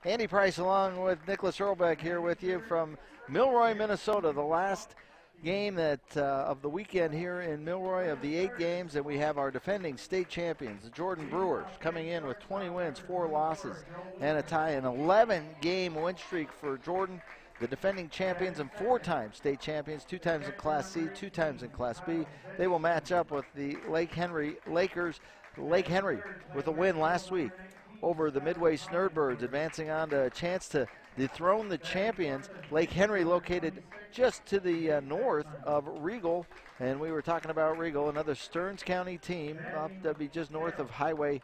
Andy Price along with Nicholas Earlbeck here with you from Milroy, Minnesota. The last game of the weekend here in Milroy of the 8 games, and we have our defending state champions, the Jordan Brewers, coming in with 20 wins, 4 losses, and a tie. An 11-game win streak for Jordan, the defending champions and 4-time state champions, 2 times in Class C, 2 times in Class B. They will match up with the Lake Henry Lakers. Lake Henry with a win last week over the Midway Snurdbirds, advancing on to a chance to dethrone the champions. Lake Henry located just to the north of Regal, and we were talking about Regal, another Stearns County team, up to be just north of Highway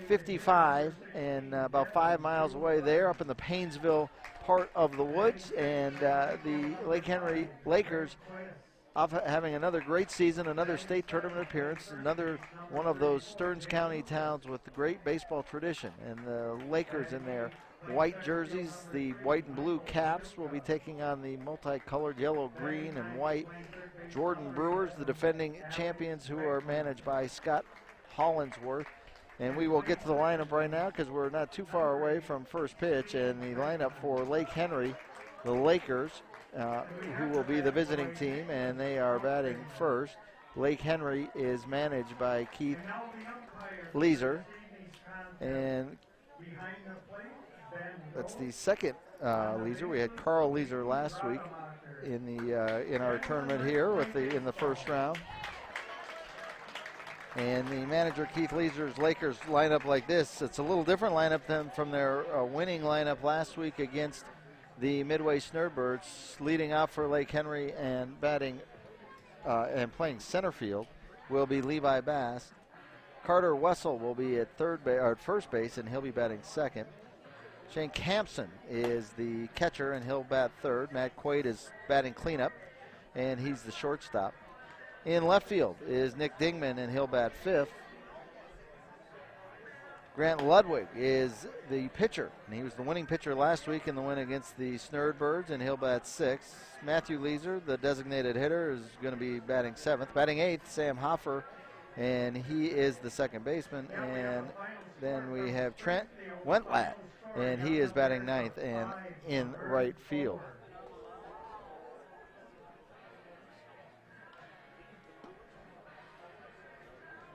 55 and about 5 miles away there, up in the Paynesville part of the woods. And the Lake Henry Lakers having another great season, another state tournament appearance, another one of those Stearns County towns with the great baseball tradition. And the Lakers in their white jerseys, the white and blue caps, will be taking on the multicolored yellow, green, and white Jordan Brewers, the defending champions, who are managed by Scott Hollinsworth. And we will get to the lineup right now because we're not too far away from first pitch. And the lineup for Lake Henry, the Lakers, who will be the visiting team, and they are batting first. Lake Henry is managed by Keith Leeser, and that's the second Leeser. We had Carl Leeser last week in our tournament here in the first round. And the manager, Keith Leeser's Lakers, line up like this. It's a little different lineup than from their winning lineup last week against the Midway Snurdbirds. Leading off for Lake Henry and batting and playing center field will be Levi Bass. Carter Wessel will be at first base, and he'll be batting second. Shane Campson is the catcher, and he'll bat third. Matt Quaid is batting cleanup, and he's the shortstop. In left field is Nick Dingman, and he'll bat fifth. Grant Ludwig is the pitcher, and he was the winning pitcher last week in the win against the Snurdbirds, and he'll bat sixth. Matthew Leeser, the designated hitter, is going to be batting seventh. Batting eighth, Sam Hoffer, and he is the second baseman. And then we have Trent Wentlat, and he is batting ninth and in right field.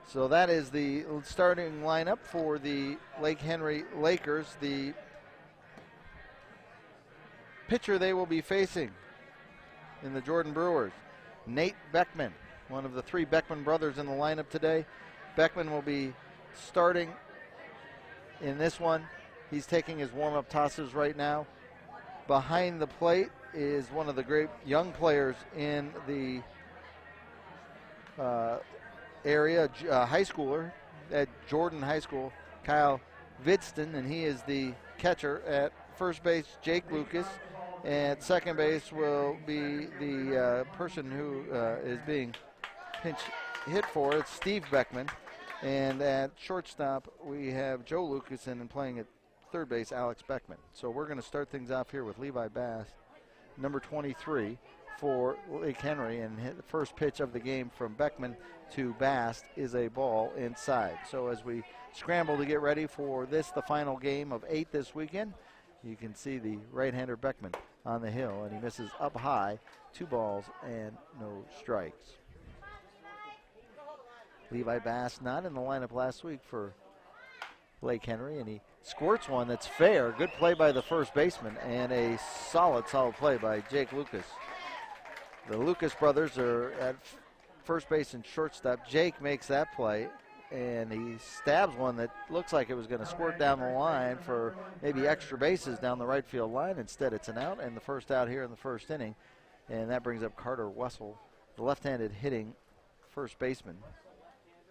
So that is the starting lineup for the Lake Henry Lakers. The pitcher they will be facing in the Jordan Brewers, Nate Beckman, one of the 3 Beckman brothers in the lineup today. Beckman will be starting in this one. He's taking his warm-up tosses right now. Behind the plate is one of the great young players in the area, high schooler at Jordan High School, Kyle Vidston, and he is the catcher. At first base, Jake Lucas. At second base will be the person who is being pinch hit for. It's Steve Beckman. And at shortstop, we have Joe Lucas, and playing at third base, Alex Beckman. So we're going to start things off here with Levi Bass, number 23 for Lake Henry, and the first pitch of the game from Beckman to Bass is a ball inside. So as we scramble to get ready for this, the final game of 8 this weekend, you can see the right-hander Beckman on the hill, and he misses up high, 2 balls and no strikes. Levi Bass not in the lineup last week for Lake Henry, and he squirts one that's fair. Good play by the first baseman, and a solid play by Jake Lucas. The Lucas brothers are at first base and shortstop. Jake makes that play, and he stabs one that looks like it was going to squirt down the line for maybe extra bases down the right field line. Instead, it's an out, and the first out here in the first inning. And that brings up Carter Wessel, the left-handed hitting first baseman,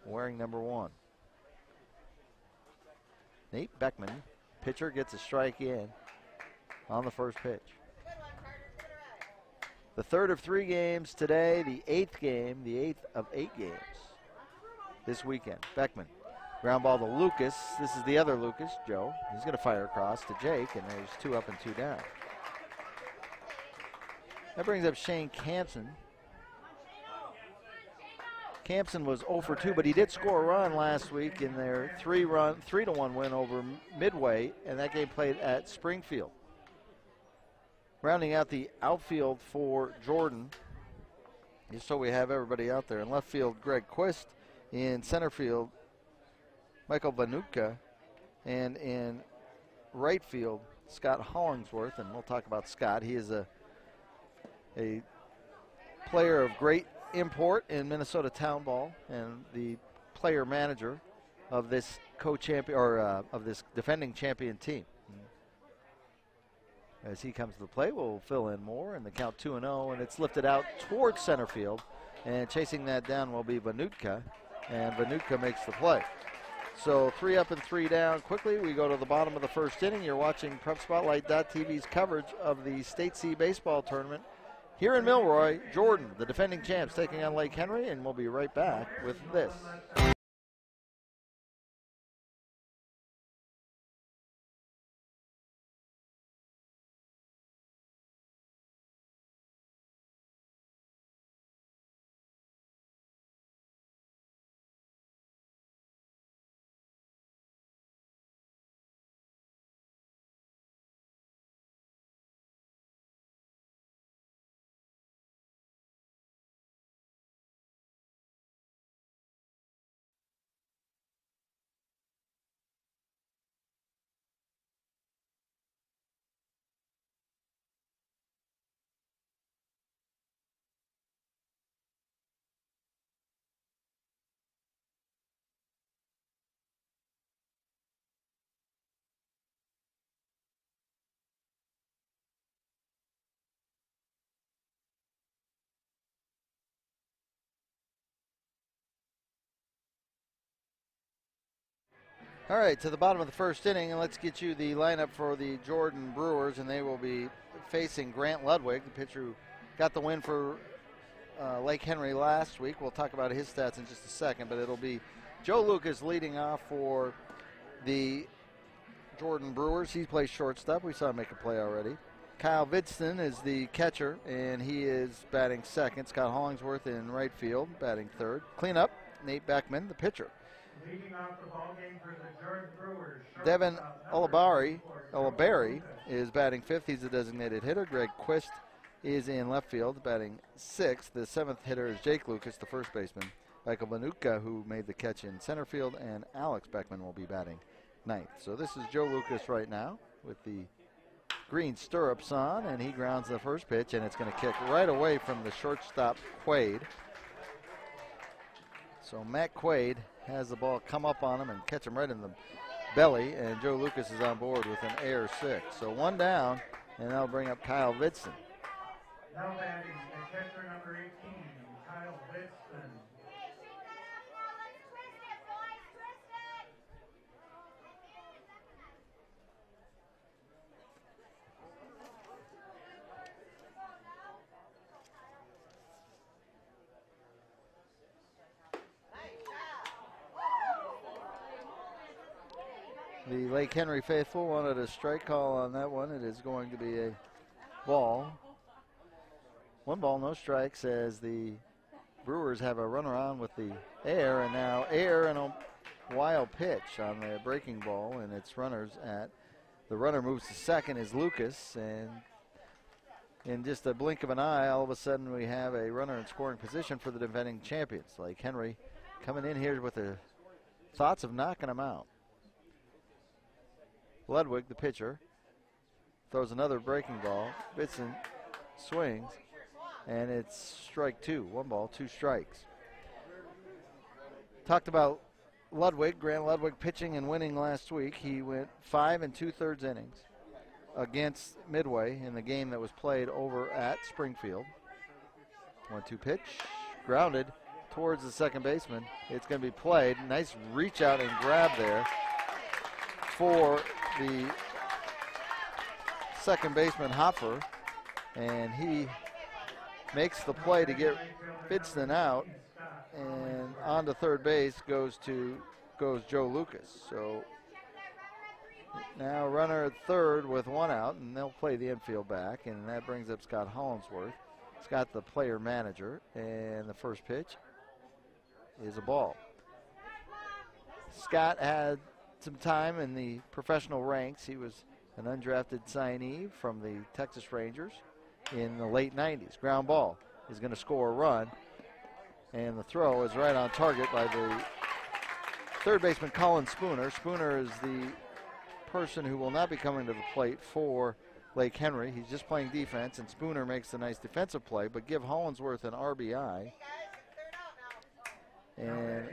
wearing number 1. Nate Beckman, pitcher, gets a strike in on the first pitch. The third of 3 games today, the 8th game, the 8th of 8 games this weekend. Beckman, ground ball to Lucas. This is the other Lucas, Joe. He's going to fire across to Jake, and there's 2 up and 2 down. That brings up Shane Campson. Campson was 0 for 2, but he did score a run last week in their 3-1 win over Midway, and that game played at Springfield. Rounding out the outfield for Jordan, just so we have everybody out there. In left field, Greg Quist. In center field, Michael Vanuka. And in right field, Scott Hollingsworth. And we'll talk about Scott. He is a player of great import in Minnesota Town Ball and the player manager of this co-champion of this defending champion team. As he comes to the plate, we'll fill in more, and the count 2-0, and it's lifted out towards center field, and chasing that down will be Vanutka, and Vanutka makes the play. So 3 up and 3 down. Quickly, we go to the bottom of the first inning. You're watching PrepSpotlight.tv's coverage of the State C baseball tournament here in Milroy. Jordan, the defending champs, taking on Lake Henry, and we'll be right back with this. All right, to the bottom of the first inning, and let's get you the lineup for the Jordan Brewers, and they will be facing Grant Ludwig, the pitcher who got the win for Lake Henry last week. We'll talk about his stats in just a second, but it'll be Joe Lucas leading off for the Jordan Brewers. He plays shortstop. We saw him make a play already. Kyle Vidston is the catcher, and he is batting second. Scott Hollingsworth in right field, batting third. Cleanup, Nate Beckman, the pitcher. Leading off the ball game for the Jordan Brewers. Devin Olaberry is batting fifth. He's a designated hitter. Greg Quist is in left field, batting sixth. The seventh hitter is Jake Lucas, the first baseman. Michael Vanuka, who made the catch in center field, and Alex Beckman will be batting ninth. So this is Joe Lucas right now with the green stirrups on, and he grounds the first pitch, and it's going to kick right away from the shortstop, Quaid. So Matt Quaid has the ball come up on him and catch him right in the belly, and Joe Lucas is on board with an error 6. So 1 down, and that'll bring up Kyle Vidston. Now batting the catcher number 18, Kyle Vidston. The Lake Henry faithful wanted a strike call on that one. It is going to be a ball. 1 ball, no strikes, as the Brewers have a runner on with the air, and now air and a wild pitch on the breaking ball, and it's runners at. The runner moves to second is Lucas, and in just a blink of an eye, all of a sudden we have a runner in scoring position for the defending champions. Lake Henry coming in here with the thoughts of knocking them out. Ludwig, the pitcher, throws another breaking ball. Vidston swings, and it's strike 2. 1 ball, 2 strikes. Talked about Ludwig, Grant Ludwig pitching and winning last week. He went 5 2/3 innings against Midway in the game that was played over at Springfield. 1-2 pitch, grounded towards the second baseman. It's going to be played. Nice reach out and grab there for the second baseman Hoffer, and he makes the play to get Vidston out, and on to third base goes Joe Lucas. So now runner at third with 1 out, and they'll play the infield back, and that brings up Scott Hollingsworth. Scott, the player manager, and the first pitch is a ball. Scott had some time in the professional ranks. He was an undrafted signee from the Texas Rangers in the late 90s. Ground ball is going to score a run, and the throw is right on target by the third baseman Colin Spooner. Spooner is the person who will not be coming to the plate for Lake Henry. He's just playing defense, and Spooner makes a nice defensive play, but give Hollinsworth an RBI. And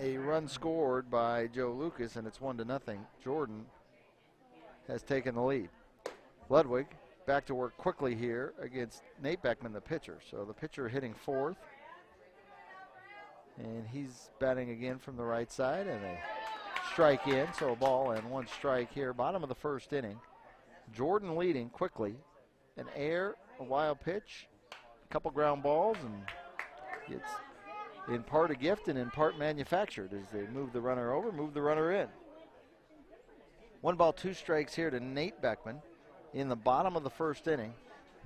a run scored by Joe Lucas, and it's 1-0. Jordan has taken the lead. Ludwig back to work quickly here against Nate Beckman, the pitcher. So the pitcher hitting fourth, and he's batting again from the right side, and a strike in, so a ball and one strike here. Bottom of the first inning. Jordan leading quickly. An error, a wild pitch, a couple ground balls, and it's in part a gift and in part manufactured as they move the runner over, move the runner in. 1 ball, 2 strikes here to Nate Beckman in the bottom of the first inning.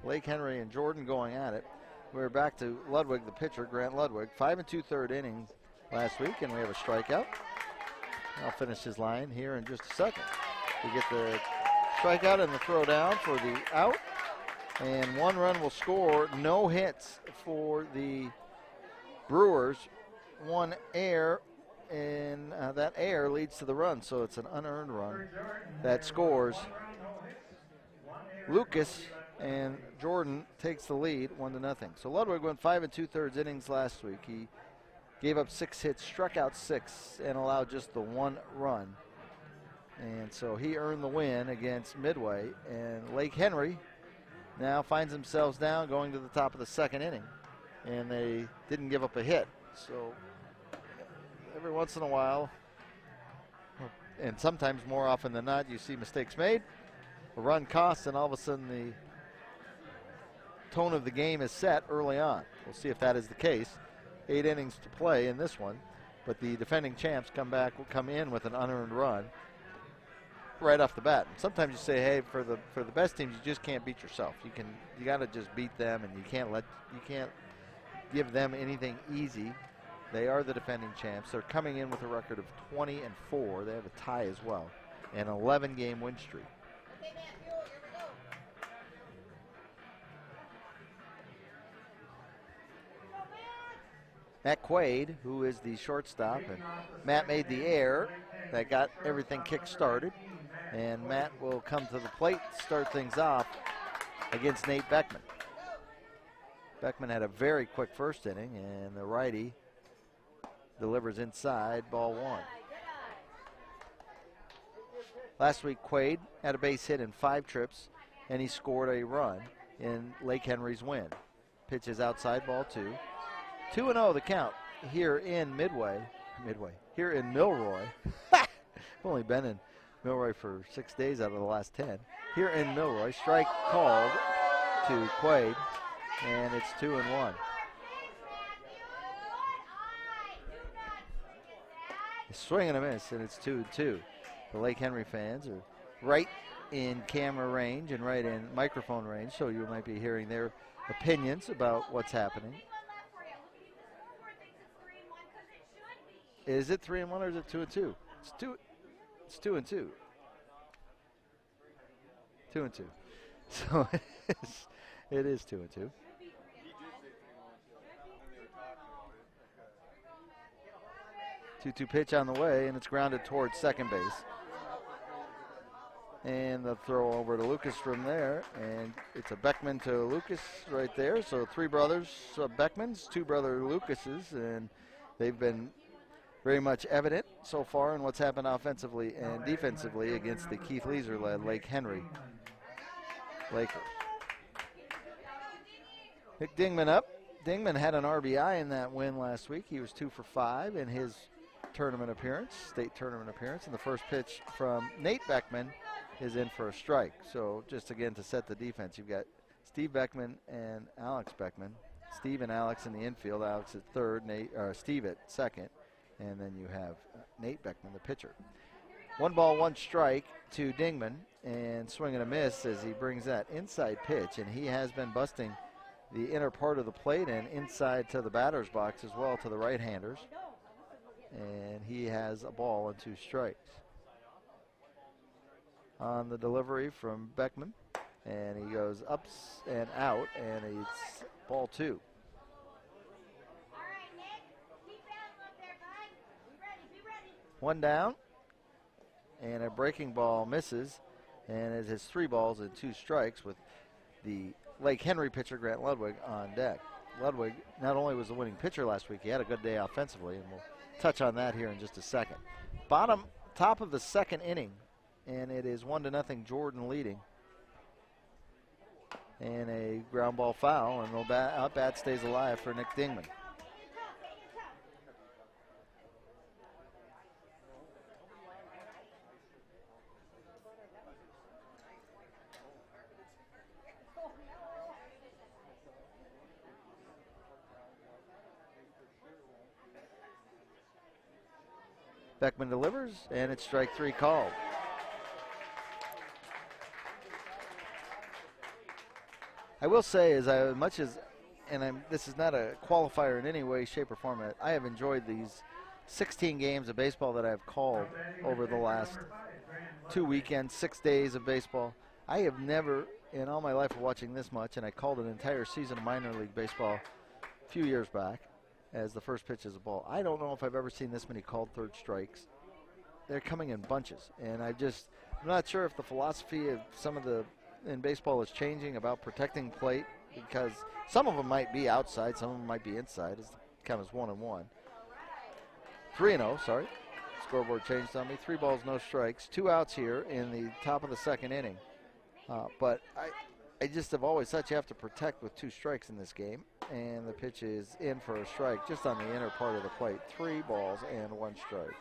Lake Henry and Jordan going at it. We're back to Ludwig, the pitcher, Grant Ludwig. 5 2/3 innings last week, and we have a strikeout. I'll finish his line here in just a second. We get the strikeout and the throw down for the out, and 1 run will score. No hits for the Brewers. 1 error, and that error leads to the run, so it's an unearned run that scores. Lucas and Jordan takes the lead 1-0. So Ludwig went 5 2/3 innings last week. He gave up 6 hits, struck out 6, and allowed just the 1 run. And so he earned the win against Midway. And Lake Henry now finds themselves down going to the top of the second inning. And they didn't give up a hit. So every once in a while, and sometimes more often than not, you see mistakes made, a run costs, and all of a sudden the tone of the game is set early on. We'll see if that is the case. 8 innings to play in this one, but the defending champs will come in with an unearned run right off the bat. And sometimes you say, hey, for the best teams, you just can't beat yourself. You got to just beat them, and you can't give them anything easy. They are the defending champs. They're coming in with a record of 20-4. They have a tie as well, an 11-game win streak. Matt Quaid, who is the shortstop, and Matt made the error that got everything kick-started, and Matt will come to the plate to start things off against Nate Beckman. Beckman had a very quick first inning, and the righty delivers inside, ball 1. Last week, Quaid had a base hit in 5 trips, and he scored a run in Lake Henry's win. Pitch is outside, ball 2. 2-0 the count here in here in Milroy. I've only been in Milroy for 6 days out of the last 10. Here in Milroy, strike called to Quaid, and it's 2-1. A swing and a miss, and it's 2-2. The Lake Henry fans are right in camera range and right in microphone range, so you might be hearing their opinions about what's happening. Is it 3-1 or is it 2-2? It's 2-2. 2-2. So it is 2-2. Two-two pitch on the way, and it's grounded towards second base. And the throw over to Lucas from there, and it's a Beckman to Lucas right there. So 3 brothers Beckmans, 2 brother Lucases, and they've been very much evident so far in what's happened offensively and defensively against the Keith Leeser-led Lake Henry Lakers. Pick Dingman up. Dingman had an RBI in that win last week. He was 2 for 5 in his tournament appearance, state tournament appearance. And the first pitch from Nate Beckman is in for a strike. So just again to set the defense, you've got Steve Beckman and Alex Beckman. Steve and Alex in the infield. Alex at third, Steve at second. And then you have Nate Beckman, the pitcher. 1 ball, 1 strike to Dingman, and swing and a miss as he brings that inside pitch. And he has been busting the inner part of the plate and inside to the batter's box as well to the right-handers. And he has a ball and 2 strikes. On the delivery from Beckman, and he goes up and out, and it's ball 2. One down, and a breaking ball misses, and it has 3 balls and 2 strikes with the Lake Henry pitcher Grant Ludwig on deck. Ludwig not only was the winning pitcher last week, he had a good day offensively, and we'll touch on that here in just a second. Top of the 2nd inning, and it is 1-0 Jordan leading. And a ground ball foul, and the bat stays alive for Nick Dingman. Beckman delivers, and it's strike 3 called. I will say, this is not a qualifier in any way, shape, or form, I have enjoyed these 16 games of baseball that I've called over the last 2 weekends, 6 days of baseball. I have never, in all my life of watching this much, and I called an entire season of minor league baseball a few years back as the first pitch is a ball. I don't know if I've ever seen this many called third strikes. They're coming in bunches, and I'm not sure if the philosophy of in baseball is changing about protecting plate, because some of them might be outside, some of them might be inside. It's count as 1-1. 3-0, sorry. Scoreboard changed on me. 3 balls, no strikes. 2 outs here in the top of the 2nd inning. But I just have always thought you have to protect with 2 strikes in this game, and the pitch is in for a strike just on the inner part of the plate. 3 balls and 1 strike.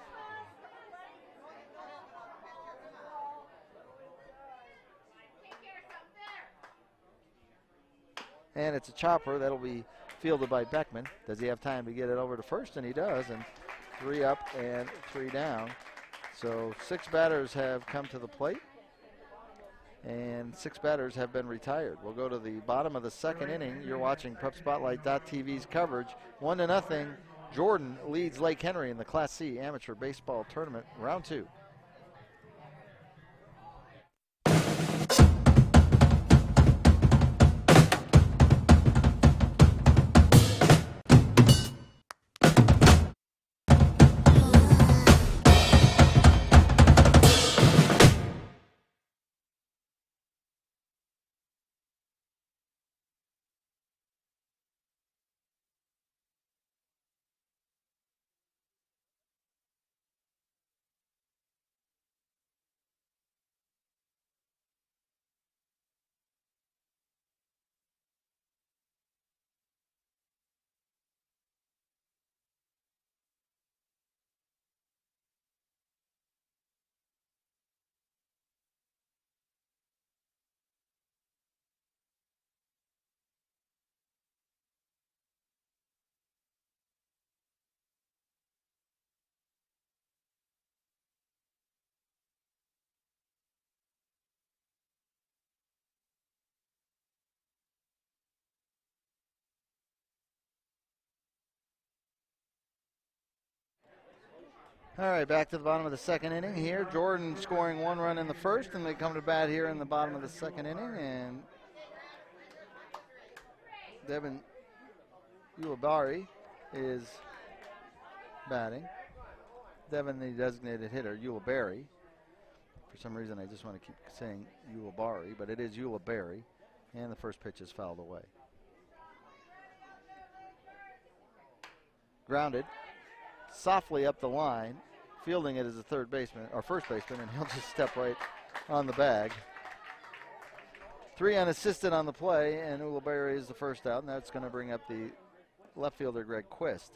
And it's a chopper that'll be fielded by Beckman. Does he have time to get it over to first? And he does, and 3 up and 3 down. So 6 batters have come to the plate, and 6 batters have been retired. We'll go to the bottom of the 2nd inning. You're watching PrepSpotlight.tv's coverage. 1-0. Jordan leads Lake Henry in the Class C Amateur Baseball Tournament, round 2. All right, back to the bottom of the 2nd inning here. Jordan scoring 1 run in the first, and they come to bat here in the bottom of the 2nd inning. And Devin Ulibarri is batting. Devin, the designated hitter, Ulibarri. For some reason, I just want to keep saying Ulibarri, but it is Ulibarri. And the first pitch is fouled away. Grounded softly up the line. Fielding it as a third baseman, or first baseman, and he'll just step right on the bag. 3 unassisted on the play, and Ulibarri is the first out, and that's going to bring up the left fielder, Greg Quist.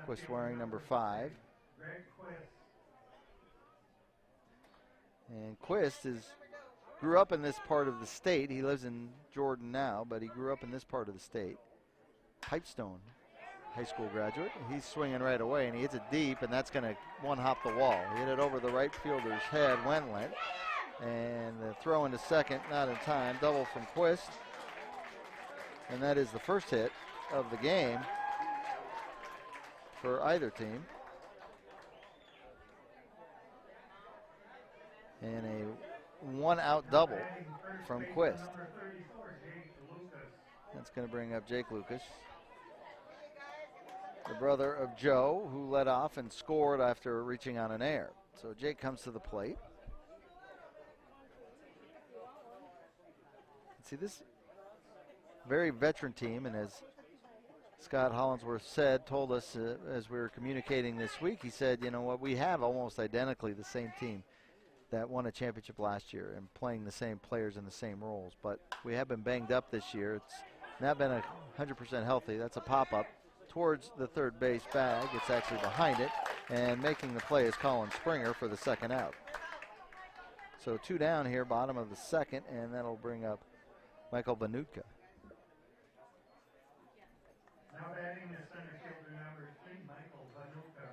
Quist wearing number 5. And Quist grew up in this part of the state. He lives in Jordan now, but he grew up in this part of the state. Pipestone high school graduate. He's swinging right away, and he hits it deep, and that's going to one-hop the wall. He hit it over the right fielder's head, Wendlandt, and the throw into second, not in time. Double from Quist. And that is the first hit of the game for either team. And a one-out double from Quist. That's going to bring up Jake Lucas, the brother of Joe, who led off and scored after reaching on an error. So Jake comes to the plate. See, this very veteran team, and as Scott Hollinsworth told us as we were communicating this week, he said, you know what, we have almost identically the same team that won a championship last year and playing the same players in the same roles. But we have been banged up this year. It's not been 100% healthy. That's a pop-up towards the third base bag. It's actually behind it, and making the play is Colin Springer for the second out. So 2 down here, bottom of the second, and that'll bring up Michael Banutka. Now batting is center fielder number 3, Michael Banutka.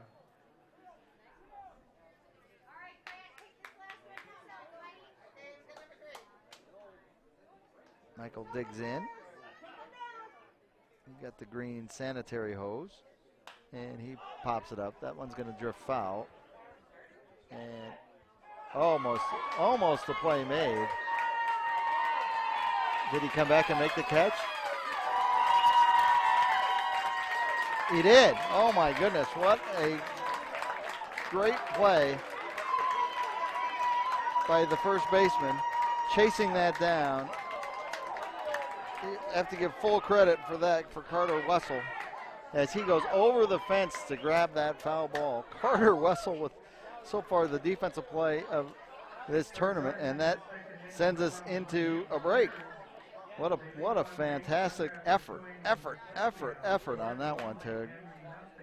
Michael digs in. He got the green sanitary hose, and he pops it up. That one's going to drift foul, and almost the play made. Did he come back and make the catch? He did. Oh my goodness, what a great play by the first baseman, chasing that down. You have to give full credit for that for Carter Wessel as he goes over the fence to grab that foul ball. Carter Wessel with so far the defensive play of this tournament, and that sends us into a break. What a fantastic effort on that one to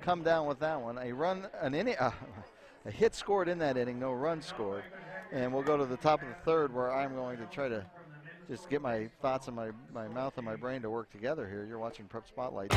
come down with that one. A hit scored in that inning, no run scored. And we'll go to the top of the third where I'm going to try to just get my thoughts and my mouth and my brain to work together here. You're watching Prep Spotlight.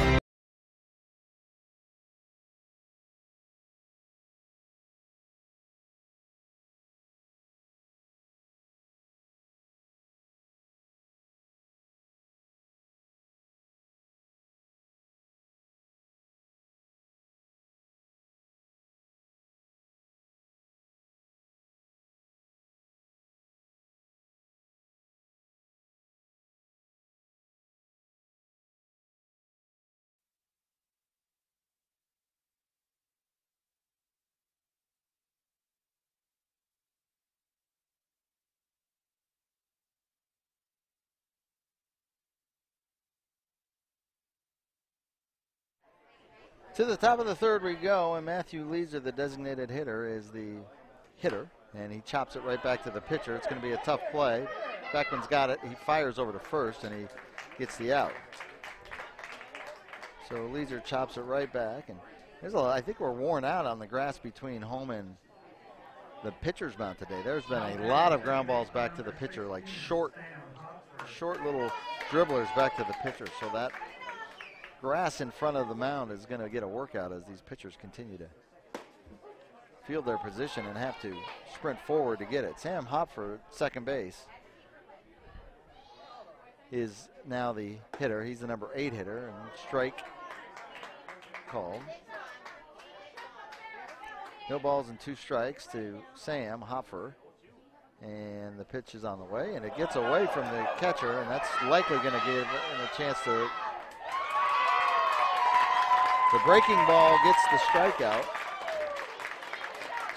To the top of the third we go, and Matthew Leeser, the designated hitter, is the hitter, and he chops it right back to the pitcher. It's going to be a tough play. Beckman's got it. He fires over to first, and he gets the out. So Leeser chops it right back, and I think we're worn out on the grass between home and the pitcher's mound today. There's been a lot of ground balls back to the pitcher, like short little dribblers back to the pitcher. So that grass in front of the mound is going to get a workout as these pitchers continue to field their position and have to sprint forward to get it. Sam Hopford, second base, is now the hitter. He's the number 8 hitter, and strike called. No balls and 2 strikes to Sam Hopford, and the pitch is on the way, and it gets away from the catcher, and that's likely going to give him a chance to. The breaking ball gets the strikeout,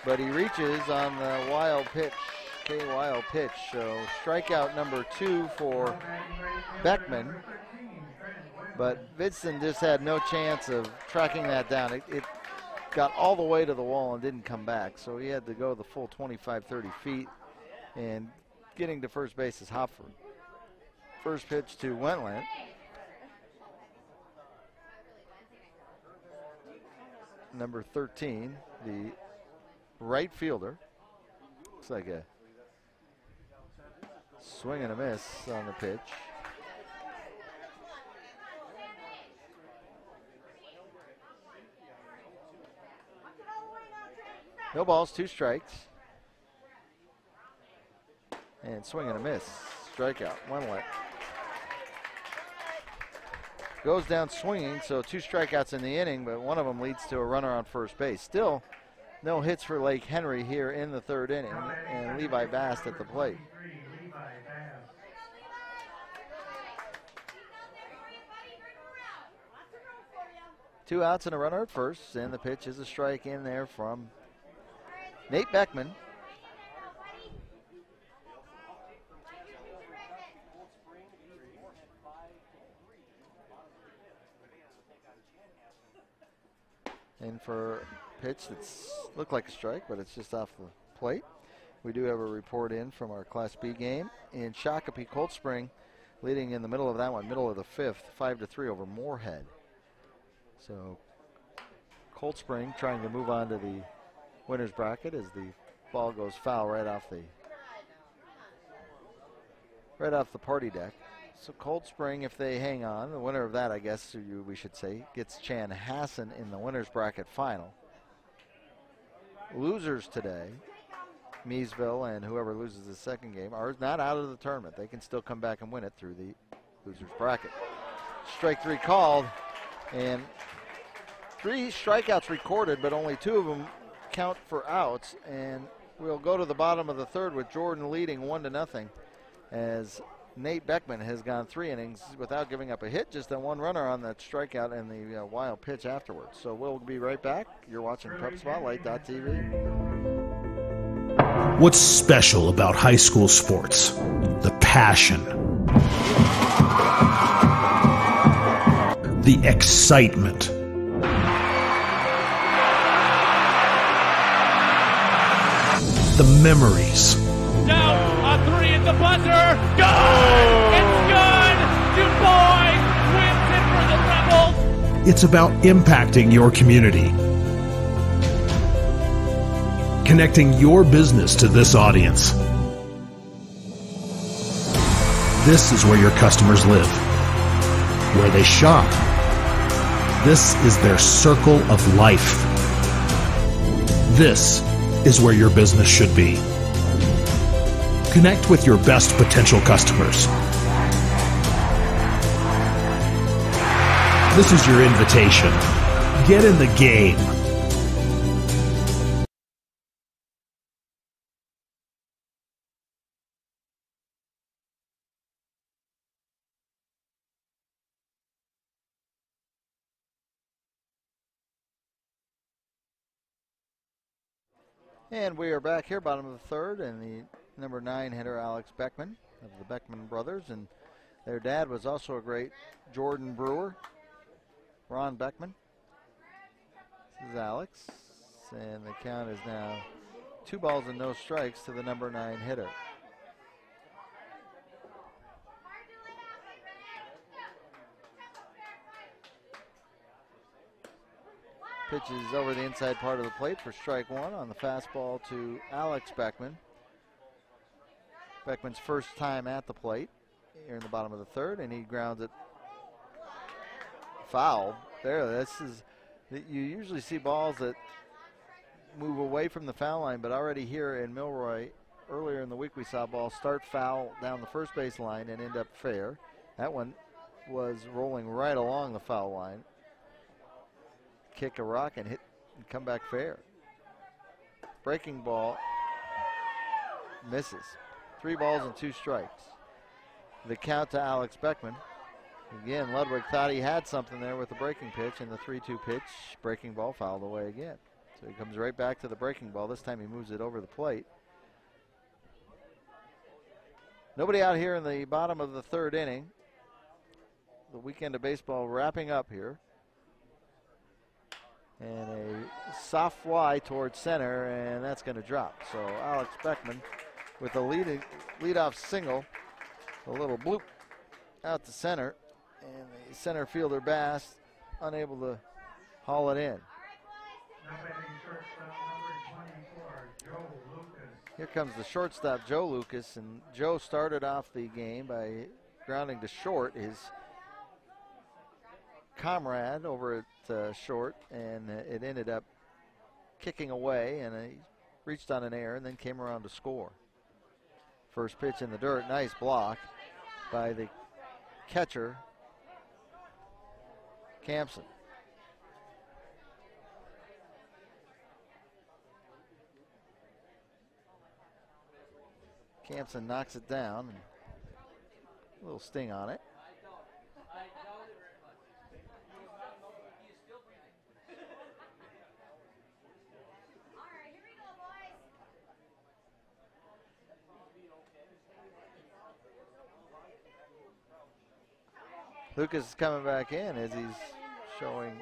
but he reaches on the wild pitch, K-Wild pitch. So strikeout number 2 for Beckman, but Vidson just had no chance of tracking that down. It got all the way to the wall and didn't come back, so he had to go the full 25, 30 feet, and getting to first base is Hopford. First pitch to Wentland. Number 13, the right fielder. Looks like a swing and a miss on the pitch. No balls, 2 strikes. And swing and a miss. Strikeout, Wentland. goes down swinging, so 2 strikeouts in the inning, but one of them leads to a runner on first base. Still, no hits for Lake Henry here in the 3rd inning, and Levi Bast at the plate. 23, Levi Bass. 2 outs and a runner at first, and the pitch is a strike in there from Nate Beckman. And for a pitch that's looked like a strike, but it's just off the plate. We do have a report in from our Class B game in Shakopee. Cold Spring leading in the middle of that one, middle of the 5th, 5-3 over Moorhead. So Cold Spring trying to move on to the winner's bracket as the ball goes foul right off the party deck. So Cold Spring, if they hang on, the winner of that, I guess we should say, gets Chanhassen in the winner's bracket final. Losers today, Meesville and whoever loses the second game, are not out of the tournament. They can still come back and win it through the loser's bracket. Strike 3 called, and 3 strikeouts recorded, but only 2 of them count for outs. And we'll go to the bottom of the 3rd with Jordan leading 1-0 as Nate Beckman has gone 3 innings without giving up a hit, just a 1 runner on that strikeout and the wild pitch afterwards. So we'll be right back. You're watching PrepSpotlight.tv. What's special about high school sports? The passion. The excitement. The memories. Down on 3 at the buzzer. Good! It's good! Du Bois wins it for the Rebels. It's about impacting your community. Connecting your business to this audience. This is where your customers live, where they shop. This is their circle of life. This is where your business should be. Connect with your best potential customers. This is your invitation. Get in the game. And we are back here, bottom of the 3rd, and the number 9 hitter, Alex Beckman of the Beckman brothers, and their dad was also a great Jordan Brewer, Ron Beckman. This is Alex, and the count is now 2 balls and no strikes to the number 9 hitter. Pitches over the inside part of the plate for strike 1 on the fastball to Alex Beckman. Beckman's first time at the plate here in the bottom of the 3rd, and he grounds it foul. There, you usually see balls that move away from the foul line, but already here in Milroy, earlier in the week we saw balls start foul down the first base line and end up fair. That one was rolling right along the foul line. Kick a rock and hit and come back fair. Breaking ball misses. 3 balls and 2 strikes. The count to Alex Beckman. Again, Ludwig thought he had something there with the breaking pitch, and the 3-2 pitch, breaking ball fouled away again. So he comes right back to the breaking ball. This time he moves it over the plate. Nobody out here in the bottom of the 3rd inning. The weekend of baseball wrapping up here. And a soft fly towards center, and that's going to drop. So Alex Beckman with a leadoff single, a little bloop out to center, and the center fielder Bass unable to haul it in. Here comes the shortstop, Joe Lucas, and Joe started off the game by grounding to short, his comrade over at short, and it ended up kicking away, and he reached on an error and then came around to score. First pitch in the dirt, nice block by the catcher, Campson. Campson knocks it down. And a little sting on it. Lucas is coming back in as he's showing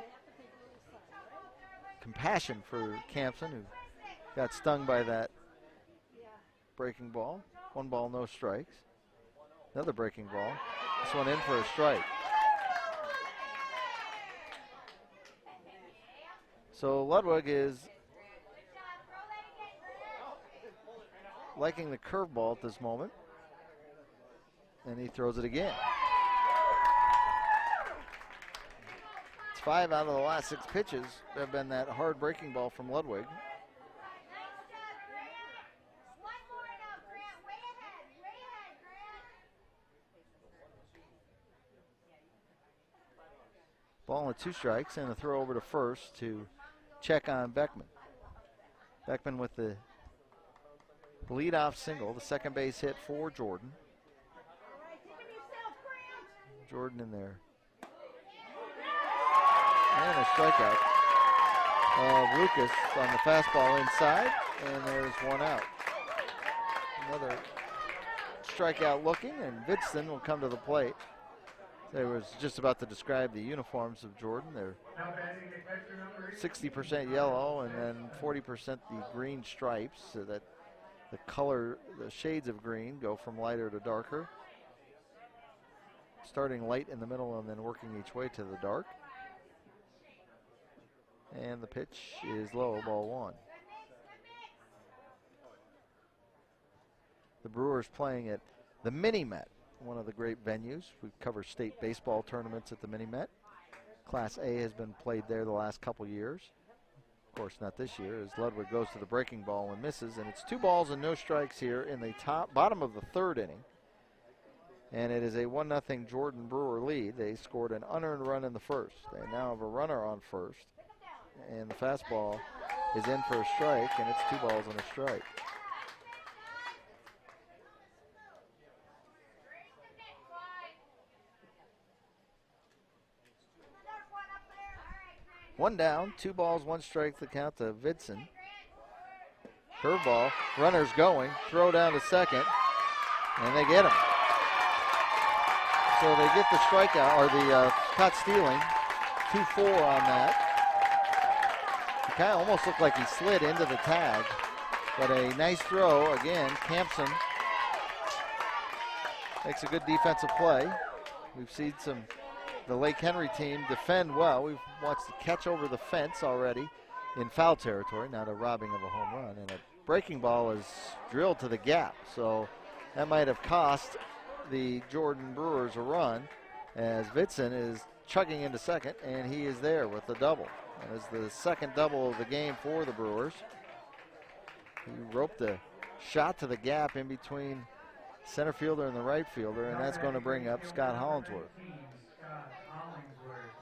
compassion for Campson, who got stung by that breaking ball. 1 ball, no strikes. Another breaking ball. This one in for a strike. So Ludwig is liking the curveball at this moment, and he throws it again. 5 out of the last 6 pitches have been that hard breaking ball from Ludwig. Ball and 2 strikes, and a throw over to first to check on Beckman. Beckman with the leadoff single, the second base hit for Jordan. Jordan in there. And a strikeout of Lucas on the fastball inside, and there's 1 out. Another strikeout looking, and Vidson will come to the plate. I was just about to describe the uniforms of Jordan. They're 60% yellow and then 40% the green stripes, so that the color, the shades of green go from lighter to darker. Starting light in the middle and then working each way to the dark. And the pitch is low, ball 1. The Brewers playing at the Mini-Met, one of the great venues. We cover state baseball tournaments at the Mini-Met. Class A has been played there the last couple years. Of course, not this year, as Ludwig goes to the breaking ball and misses. And it's 2 balls and no strikes here in the bottom of the 3rd inning. And it is a 1-0 Jordan Brewer lead. They scored an unearned run in the 1st. They now have a runner on first. And the fastball is in for a strike, and it's 2 balls and a strike. One down, 2 balls, 1 strike, the count to Vidson. Curveball, runners going, throw down to second, and they get him. So they get the strikeout, or the caught stealing, 2-4 on that. It kind of almost looked like he slid into the tag, but a nice throw again. Campson makes a good defensive play. We've seen the Lake Henry team defend well. We've watched the catch over the fence already in foul territory, not a robbing of a home run, and a breaking ball is drilled to the gap. So that might have cost the Jordan Brewers a run, as Vidson is chugging into second, and he is there with the double. That is the second double of the game for the Brewers. He roped a shot to the gap in between center fielder and the right fielder, and that's going to bring up Scott Hollingsworth.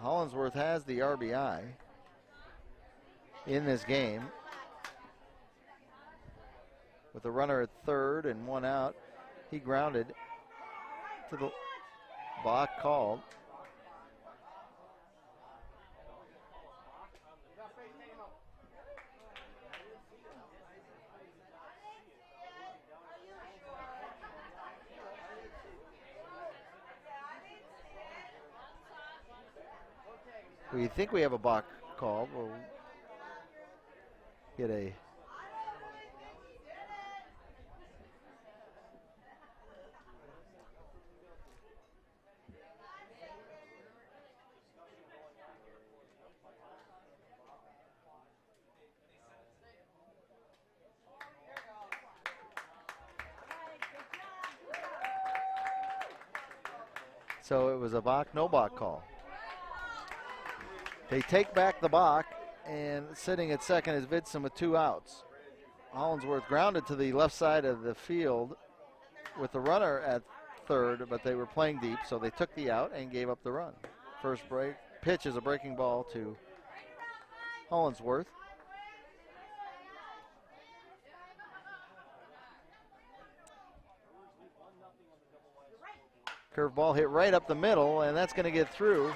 Hollingsworth has the RBI in this game. With a runner at 3rd and 1 out, he grounded to the block called. We think we have a balk call. We'll get a so it was a balk, no balk call. They take back the balk, and sitting at second is Vidson with 2 outs. Hollingsworth grounded to the left side of the field with the runner at 3rd, but they were playing deep, so they took the out and gave up the run. First pitch is a breaking ball to Hollinsworth. Curveball hit right up the middle, and that's going to get through.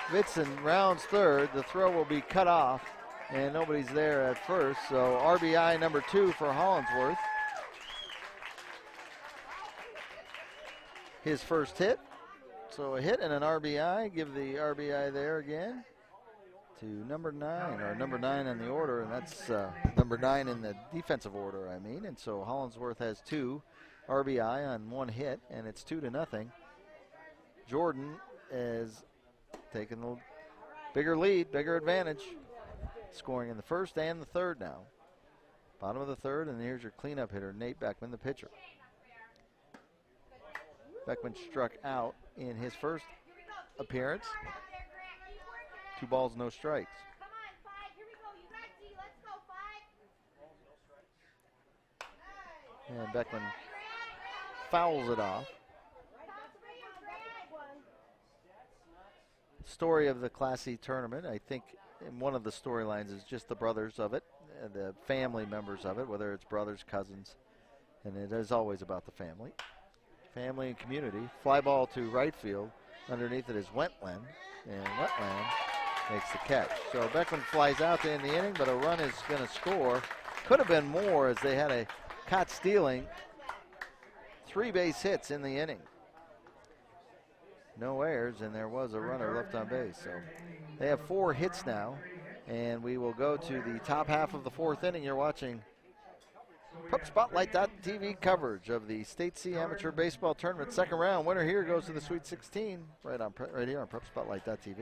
Vitson rounds third. The throw will be cut off, and nobody's there at first. So RBI number 2 for Hollinsworth. His first hit. So a hit and an RBI. Give the RBI there again to number 9, or number 9 in the order, and that's number 9 in the defensive order, I mean. And so Hollinsworth has 2 RBI on 1 hit, and it's 2-0. Jordan is taking the bigger lead, bigger advantage, scoring in the first and the third now. Bottom of the third, and here's your cleanup hitter, Nate Beckman, the pitcher. Beckman struck out in his first appearance. 2 balls, no strikes. And Beckman fouls it off. Story of the Class C tournament, I think one of the storylines is just the brothers of it, the family members of it, whether it's brothers, cousins, and it is always about the family. Family and community. Fly ball to right field. Underneath it is Wentland, and Wentland makes the catch. So Beckman flies out to end the inning, but a run is going to score. Could have been more, as they had a caught stealing. 3 base hits in the inning. No errors, and there was a runner left on base. So they have 4 hits now, and we will go to the top half of the 4th inning. You're watching PrepSpotlight.tv coverage of the State C Amateur Baseball Tournament. Second round winner here goes to the Sweet 16 right here on PrepSpotlight.tv.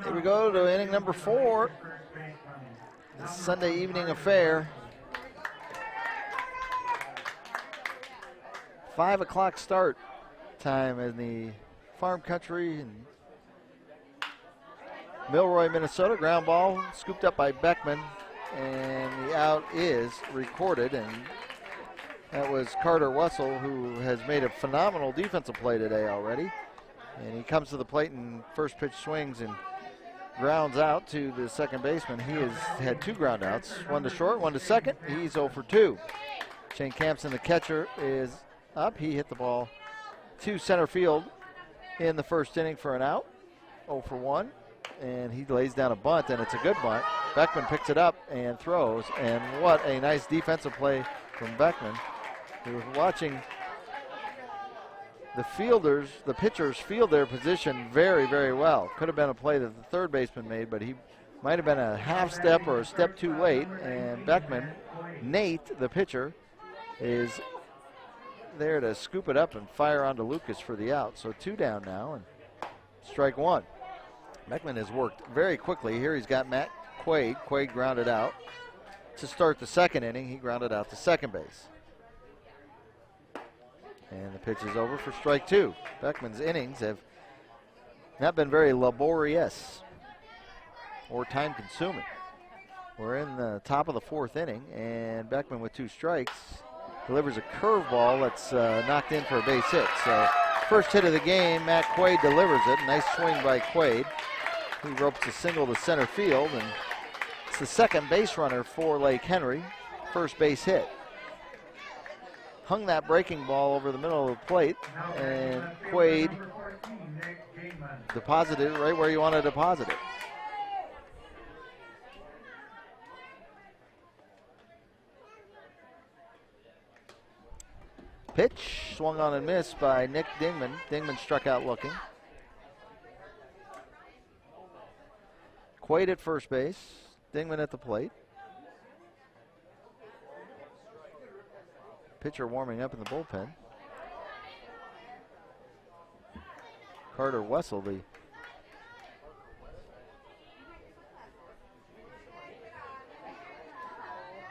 Here we go to inning number 4. This Sunday evening affair. 5 o'clock start time in the farm country in Milroy, Minnesota. Ground ball scooped up by Beckman, and the out is recorded, and that was Carter Wessel, who has made a phenomenal defensive play today already. And he comes to the plate and first pitch swings and grounds out to the second baseman. He has had 2 ground outs, 1 to short, 1 to second. He's 0 for 2. Shane Campson, the catcher, is up. He hit the ball to center field in the first inning for an out, 0 for 1. And he lays down a bunt, and it's a good bunt. Beckman picks it up and throws, and what a nice defensive play from Beckman. He was watching the pitchers field their position very, very well. Could have been a play that the third baseman made, but he might have been a half step or a step too late. And Beckman, Nate, the pitcher, is there to scoop it up and fire onto Lucas for the out. So 2 down now, and strike 1. Beckman has worked very quickly. Here he's got Matt Quaid. Quaid grounded out to start the second inning. He grounded out to second base. And the pitch is over for strike 2. Beckman's innings have not been very laborious or time-consuming. We're in the top of the 4th inning, and Beckman with 2 strikes delivers a curveball that's knocked in for a base hit. So first hit of the game, Matt Quaid delivers it. Nice swing by Quaid. He ropes a single to center field, and That's the second base runner for Lake Henry. First base hit. Hung that breaking ball over the middle of the plate, and Quaid deposited it right where you want to deposit it. Pitch swung on and missed by Nick Dingman. Dingman struck out looking. Quaid at first base, Dingman at the plate. Pitcher warming up in the bullpen. Carter Wessel, the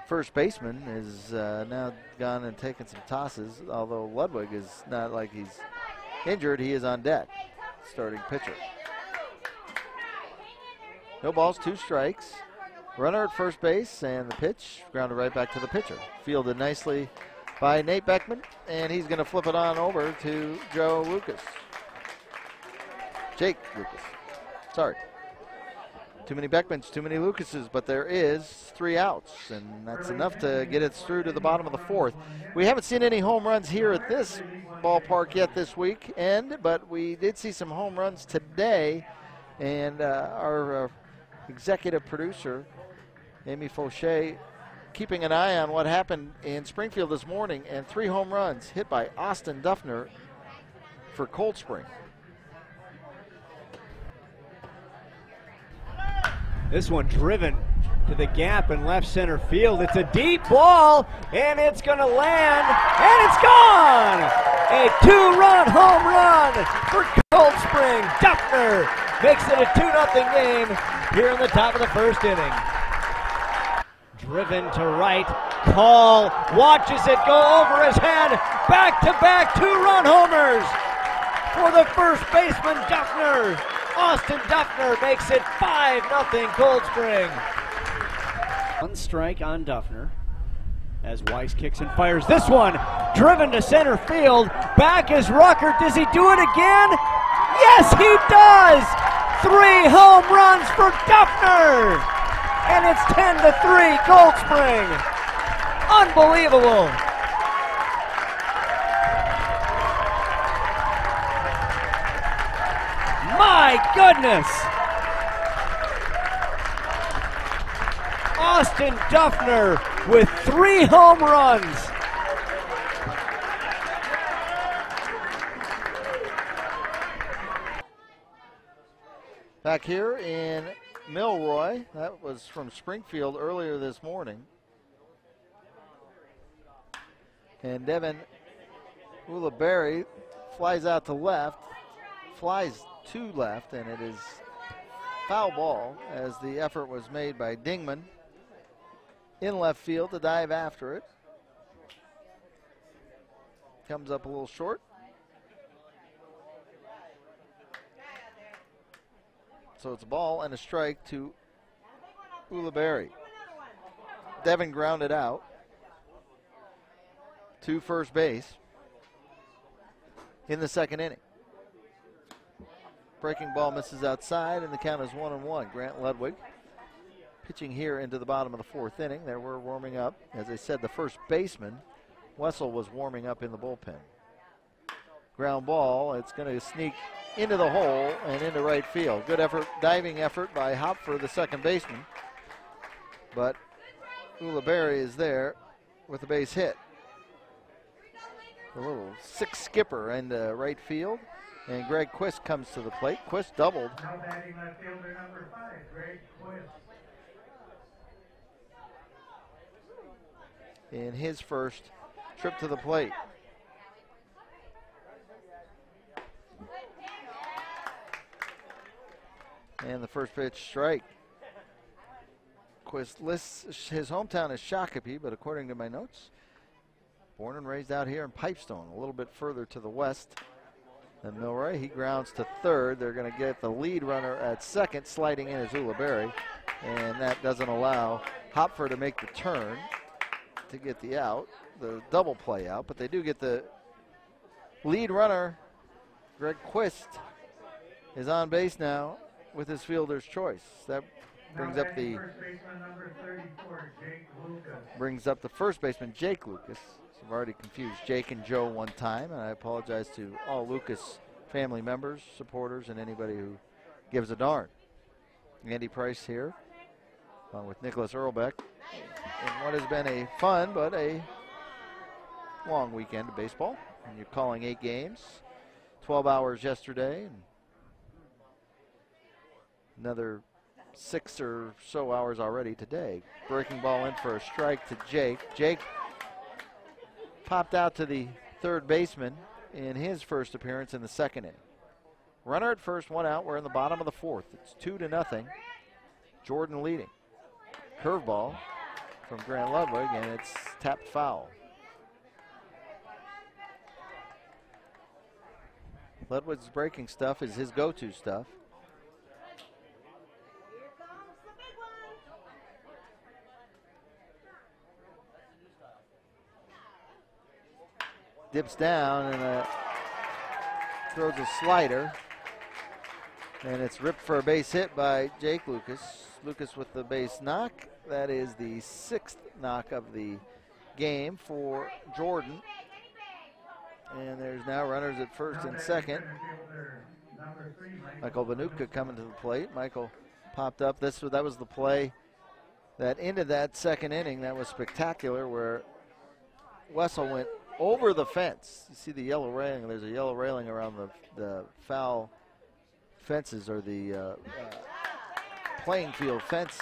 first baseman, is now gone and taken some tosses, although Ludwig is not like he's injured. He is on deck, starting pitcher. No balls, 2 strikes. Runner at first base, and the pitch grounded right back to the pitcher. Fielded nicely by Nate Beckman, and he's going to flip it on over to Jake Lucas. Sorry. Too many Beckmans, too many Lucases, but there is 3 outs, and that's enough to get it through to the bottom of the 4th. We haven't seen any home runs here at this ballpark yet this weekend, but we did see some home runs today, and our executive producer, Amy Fauché, keeping an eye on what happened in Springfield this morning, and 3 home runs hit by Austin Duffner for Cold Spring. This one driven to the gap in left center field. It's a deep ball, and it's going to land, and it's gone! A 2-run home run for Cold Spring. Duffner makes it a 2-0 game here in the top of the 1st inning. Driven to right, Call watches it go over his head. Back-to-back 2-run homers for the first baseman, Duffner. Austin Duffner makes it 5-0 Cold Spring. 1 strike on Duffner as Weiss kicks and fires this one. Driven to center field. Back is Rucker. Does he do it again? Yes, he does! 3 home runs for Duffner! And it's 10-3 Cold Spring. Unbelievable. My goodness! Austin Duffner with 3 home runs. Back here in Milroy, that was from Springfield earlier this morning. And Devin Ulibarri flies out to left, flies to left, and it is foul ball as the effort was made by Dingman in left field to dive after it. Comes up a little short. So it's a ball and a strike to Ulibarri. Devin grounded out to first base in the 2nd inning. Breaking ball misses outside, and the count is 1-1. Grant Ludwig pitching here into the bottom of the 4th inning. They were warming up. As I said, the first baseman, Wessel, was warming up in the bullpen. Ground ball. It's going to sneak into the hole and into right field. Good effort, diving effort by Hopfer, the second baseman. But Ulibarri is there with a base hit. A little 6 skipper into right field. And Greg Quist comes to the plate. Quist doubled. Now batting left fielder number 5, Greg Quist. In his first trip to the plate. And the first pitch, strike. Quist lists his hometown as Shakopee, but according to my notes, born and raised out here in Pipestone, a little bit further to the west than Milroy. He grounds to third. They're going to get the lead runner at second. Sliding in is Ulibarri, and that doesn't allow Hopfer to make the turn to get the out, the double play out, but they do get the lead runner. Greg Quist is on base now with his fielder's choice. That brings up the first baseman, Jake Lucas. So I've already confused Jake and Joe one time, and I apologize to all Lucas family members, supporters, and anybody who gives a darn. Andy Price here, along with Nicholas Earlbeck, in what has been a fun but a long weekend of baseball. And you're calling 8 games, 12 hours yesterday, and another 6 or so hours already today. Breaking ball in for a strike to Jake. Jake popped out to the third baseman in his first appearance in the second inning. Runner at first, 1 out. We're in the bottom of the fourth. It's 2-0. Jordan leading. Curveball from Grant Ludwig, and it's tapped foul. Ludwig's breaking stuff is his go-to stuff. Dips down and throws a slider. And it's ripped for a base hit by Jake Lucas. Lucas with the base knock. That is the 6th knock of the game for Jordan. And there's now runners at first and second. Michael Vanuka coming to the plate. Michael popped up. That was the play that ended that second inning. That was spectacular, where Wessel went over the fence. You see the yellow railing. There's a yellow railing around the foul fences, or the playing field fence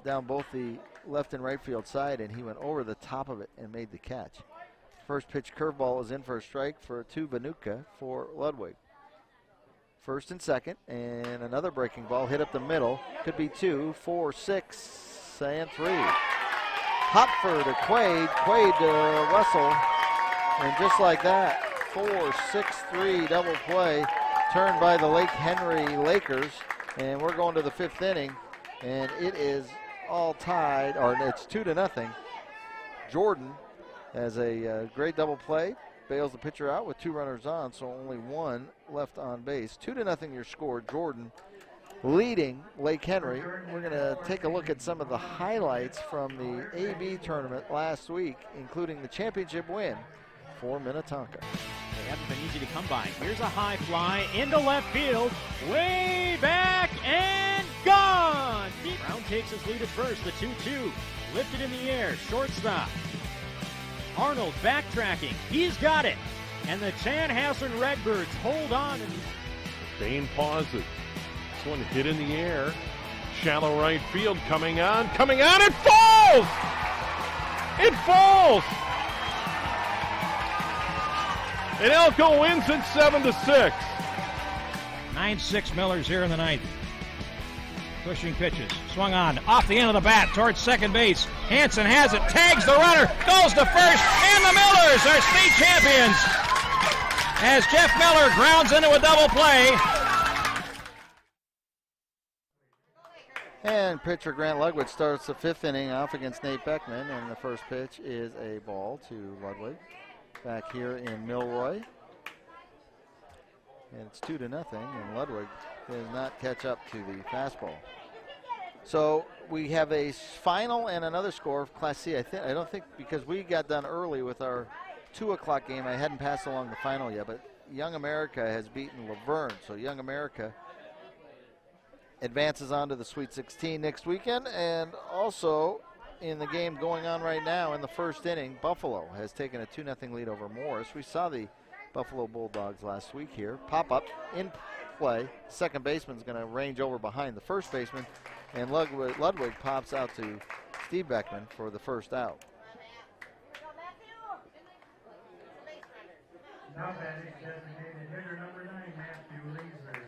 down both the left and right field side, and he went over the top of it and made the catch. First pitch curveball is in for a strike to Vanuka for Ludwig. First and second, and another breaking ball hit up the middle. Could be 2, 4, 6, and 3. Hopfer to Quaid, Quaid to Wessel, and just like that, 4-6-3 double play turned by the Lake Henry Lakers, and we're going to the 5th inning, and it is all tied, or it's 2-0. Jordan has a great double play, bails the pitcher out with 2 runners on, so only 1 left on base. 2-0 your score. Jordan leading Lake Henry. We're going to take a look at some of the highlights from the AB tournament last week, including the championship win for Minnetonka. They haven't been easy to come by. Here's a high fly into left field, way back and gone. Brown takes his lead at first, the 2-2. Lifted in the air, shortstop. Arnold backtracking, he's got it. And the Chanhassen Redbirds hold on. Bain pauses. This one hit in the air. Shallow right field, coming on, it falls! It falls! And Elko wins it 7-6. 9-6 Millers here in the 9th. Pushing pitches, swung on, off the end of the bat towards second base. Hansen has it, tags the runner, goes to first, and the Millers are state champions as Jeff Miller grounds into a double play. And pitcher Grant Ludwig starts the 5th inning off against Nate Beckman, and the first pitch is a ball to Ludwig back here in Milroy. And it's 2-0, and Ludwig does not catch up to the fastball. So we have a final and another score of Class C. I don't think, because we got done early with our 2 o'clock game, I hadn't passed along the final yet, but Young America has beaten Laverne. So Young America advances on to the Sweet 16 next weekend. And also in the game going on right now in the first inning, Buffalo has taken a 2-0 lead over Morris. We saw the Buffalo Bulldogs last week here. Pop up in play. Second baseman's going to range over behind the first baseman, and Ludwig pops out to Steve Beckman for the first out. Now batting designated hitter number 9, Matthew Leeser.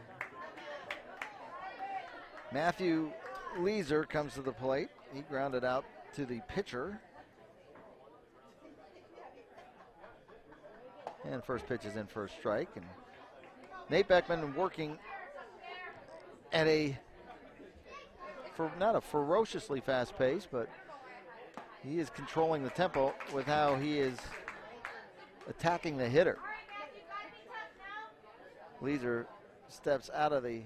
Matthew Leeser comes to the plate. He grounded out to the pitcher. And first pitch is in for a strike. And Nate Beckman working at not a ferociously fast pace, but he is controlling the tempo with how he is attacking the hitter. Leeser steps out of the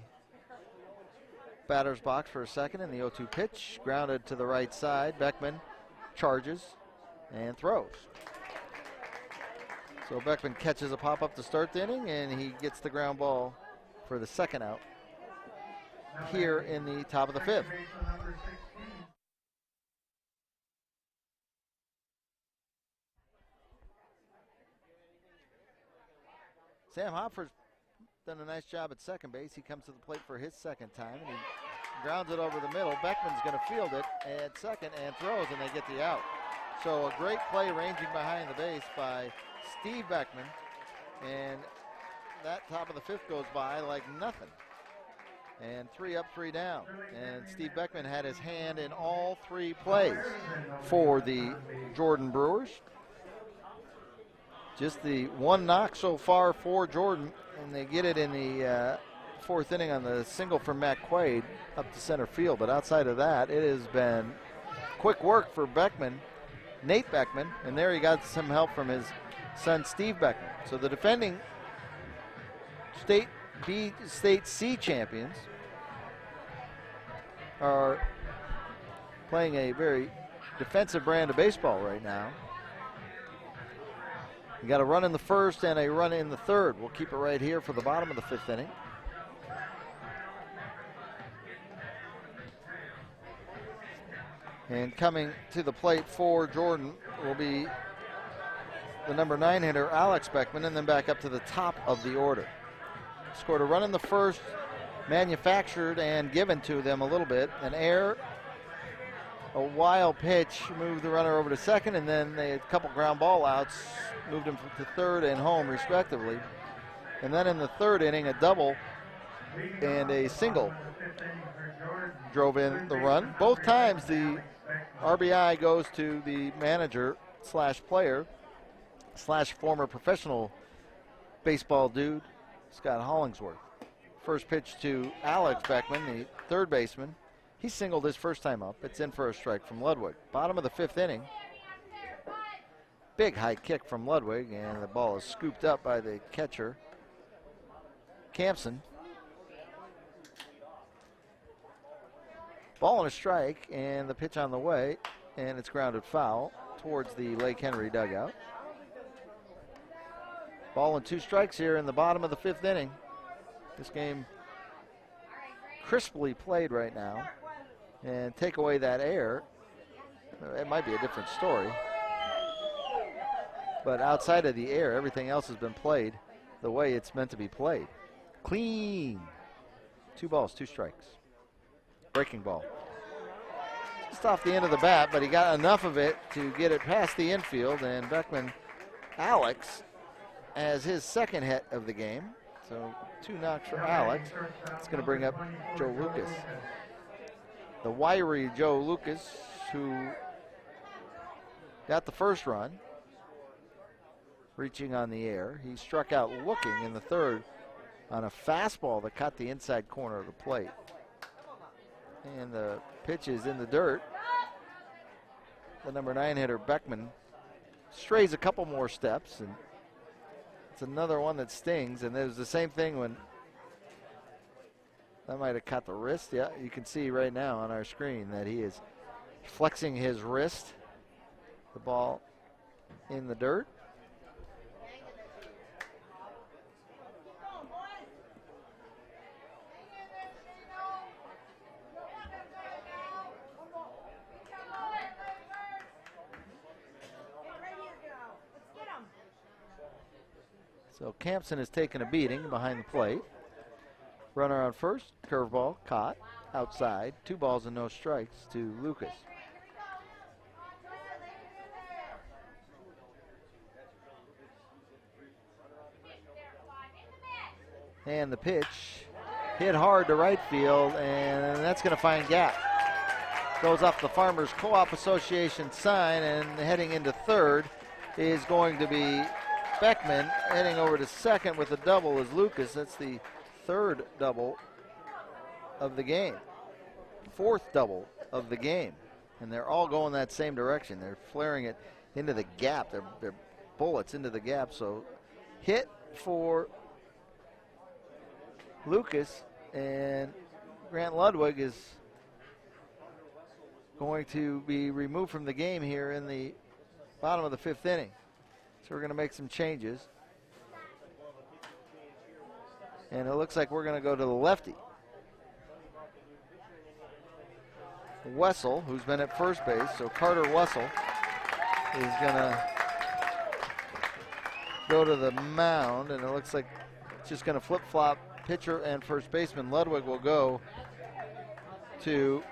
batter's box for a second in the 0-2 pitch. Grounded to the right side. Beckman charges and throws. So Beckman catches a pop-up to start the inning, and he gets the ground ball for the second out here in the top of the fifth. Sam Hopper's done a nice job at second base. He comes to the plate for his second time, and he grounds it over the middle. Beckman's going to field it at second and throws, and they get the out. So a great play ranging behind the base by Steve Beckman, and that top of the fifth goes by like nothing. And 3 up, 3 down. And Steve Beckman had his hand in all 3 plays for the Jordan Brewers. Just the one knock so far for Jordan, and they get it in the 4th inning on the single from Matt Quaid up to center field. But outside of that, it has been quick work for Beckman, Nate Beckman, and there he got some help from his son Steve Beckman. So the defending State C champions are playing a very defensive brand of baseball right now. You got a run in the first and a run in the third. We'll keep it right here for the bottom of the 5th inning. And coming to the plate for Jordan will be the number 9 hitter, Alex Beckman, and then back up to the top of the order. Scored a run in the first, manufactured and given to them a little bit. An error, a wild pitch, moved the runner over to second, and then they had a couple ground ball outs, moved him to third and home respectively. And then in the 3rd inning, a double and a single drove in the run. Both times the RBI goes to the manager slash player slash former professional baseball dude, Scott Hollingsworth. First pitch to Alex Beckman, the 3rd baseman. He singled his first time up. It's in for a strike from Ludwig. Bottom of the 5th inning. Big high kick from Ludwig, and the ball is scooped up by the catcher, Campson. Ball and a strike, and the pitch on the way, and it's grounded foul towards the Lake Henry dugout. Ball and 2 strikes here in the bottom of the 5th inning. This game crisply played right now. And take away that error, it might be a different story. But outside of the error, everything else has been played the way it's meant to be played. Clean. 2 balls, 2 strikes. Breaking ball. Just off the end of the bat, but he got enough of it to get it past the infield, and Beckman, Alex, as his second hit of the game. So 2 knocks for Alex. It's going to bring up Joe Lucas. The wiry Joe Lucas, who got the first run, reaching on the air. He struck out looking in the 3rd on a fastball that caught the inside corner of the plate. And the pitch is in the dirt. The number 9 hitter, Beckman, strays a couple more steps, and it's another one that stings. And it was the same thing when that might have caught the wrist. Yeah, you can see right now on our screen that he is flexing his wrist. The ball in the dirt. So Campson has taken a beating behind the plate. Runner on first, curveball, caught, outside. 2 balls and no strikes to Lucas. And the pitch hit hard to right field, and that's going to find gap. Goes off the Farmers Co-op Association sign, and heading into 3rd is going to be Beckman. Heading over to 2nd with a double is Lucas. That's the 3rd double of the game. 4th double of the game. And they're all going that same direction. They're flaring it into the gap. They're bullets into the gap. So hit for Lucas, and Grant Ludwig is going to be removed from the game here in the bottom of the 5th inning. So we're going to make some changes. And it looks like we're going to go to the lefty. Wessel, who's been at first base, so Carter Wessel is going to go to the mound, and it looks like it's just going to flip-flop pitcher and first baseman. Ludwig will go to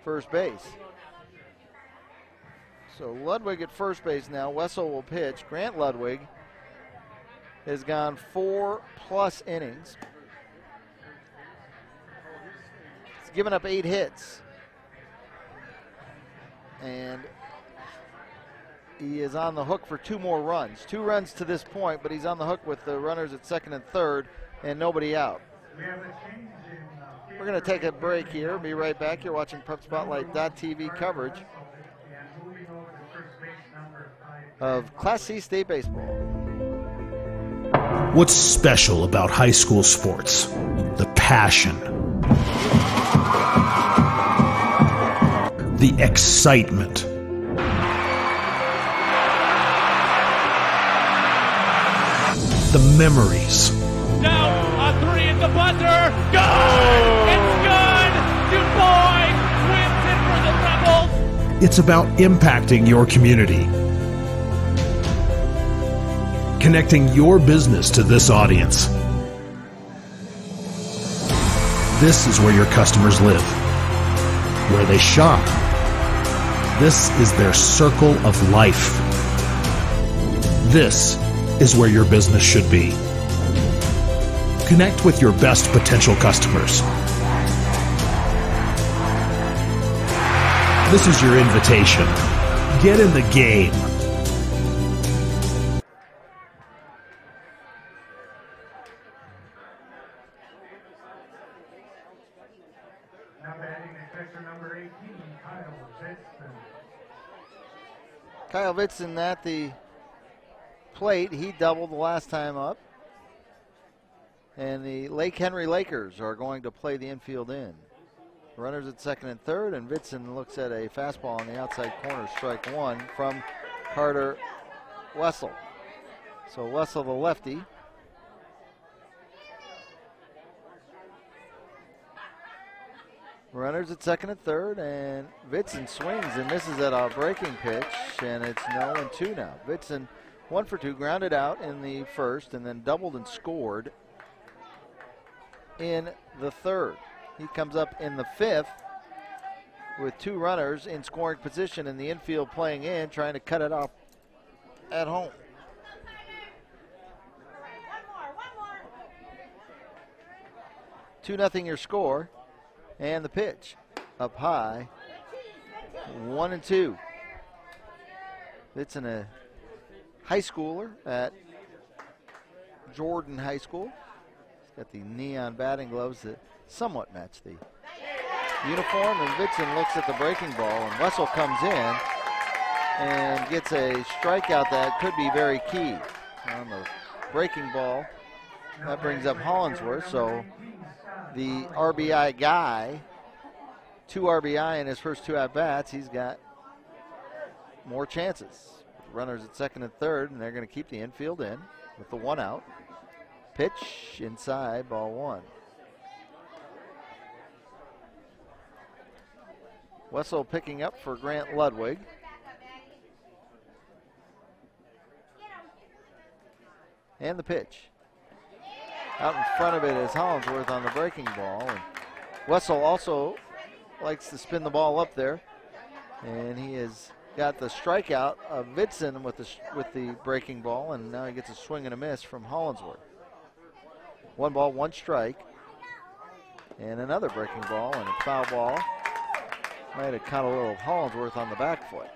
first base. So Ludwig at first base now. Wessel will pitch. Grant Ludwig has gone 4+ innings. He's given up 8 hits. And he is on the hook for 2 more runs. 2 runs to this point, but he's on the hook with the runners at second and third and nobody out. We're going to take a break here. Be right back. You're watching Prep Spotlight.tv coverage of Class C state baseball. What's special about high school sports? The passion, the excitement, the memories. Now a 3 at the buzzer. Good! It's good! Du Bois wins it for the Rebels. It's about impacting your community, connecting your business to this audience. This is where your customers live, where they shop. This is their circle of life. This is where your business should be. Connect with your best potential customers. This is your invitation. Get in the game. Now batting at catcher number 18, Kyle Vitzman. Kyle Vitzman at the plate. He doubled the last time up. And the Lake Henry Lakers are going to play the infield in. Runners at second and third, and Vitzman looks at a fastball on the outside corner, strike 1 from Carter Wessel. So Wessel, the lefty. Runners at second and third, and Vitzman swings and misses at a breaking pitch, and it's 0-2 now. Vitzman 1 for 2, grounded out in the first, and then doubled and scored in the third. He comes up in the 5th with 2 runners in scoring position in the infield playing in, trying to cut it off at home. One more. 2-0 your score, and the pitch up high, 1-2. It's in a high schooler at Jordan High School. He's got the neon batting gloves that somewhat match the uniform, and Vitzman looks at the breaking ball, and Wessel comes in and gets a strikeout that could be very key on the breaking ball. That brings up Hollingsworth, so the RBI guy, 2 RBI in his first 2 at-bats, he's got more chances. Runners at second and third, and they're going to keep the infield in with the 1 out. Pitch inside, ball 1. Wessel picking up for Grant Ludwig. And the pitch. Out in front of it is Hollingsworth on the breaking ball. And Wessel also likes to spin the ball up there. And he has got the strikeout of Vitzman with the breaking ball, and now he gets a swing and a miss from Hollingsworth. 1 ball, 1 strike. And another breaking ball and a foul ball. Might have caught a little Hollingsworth on the back foot.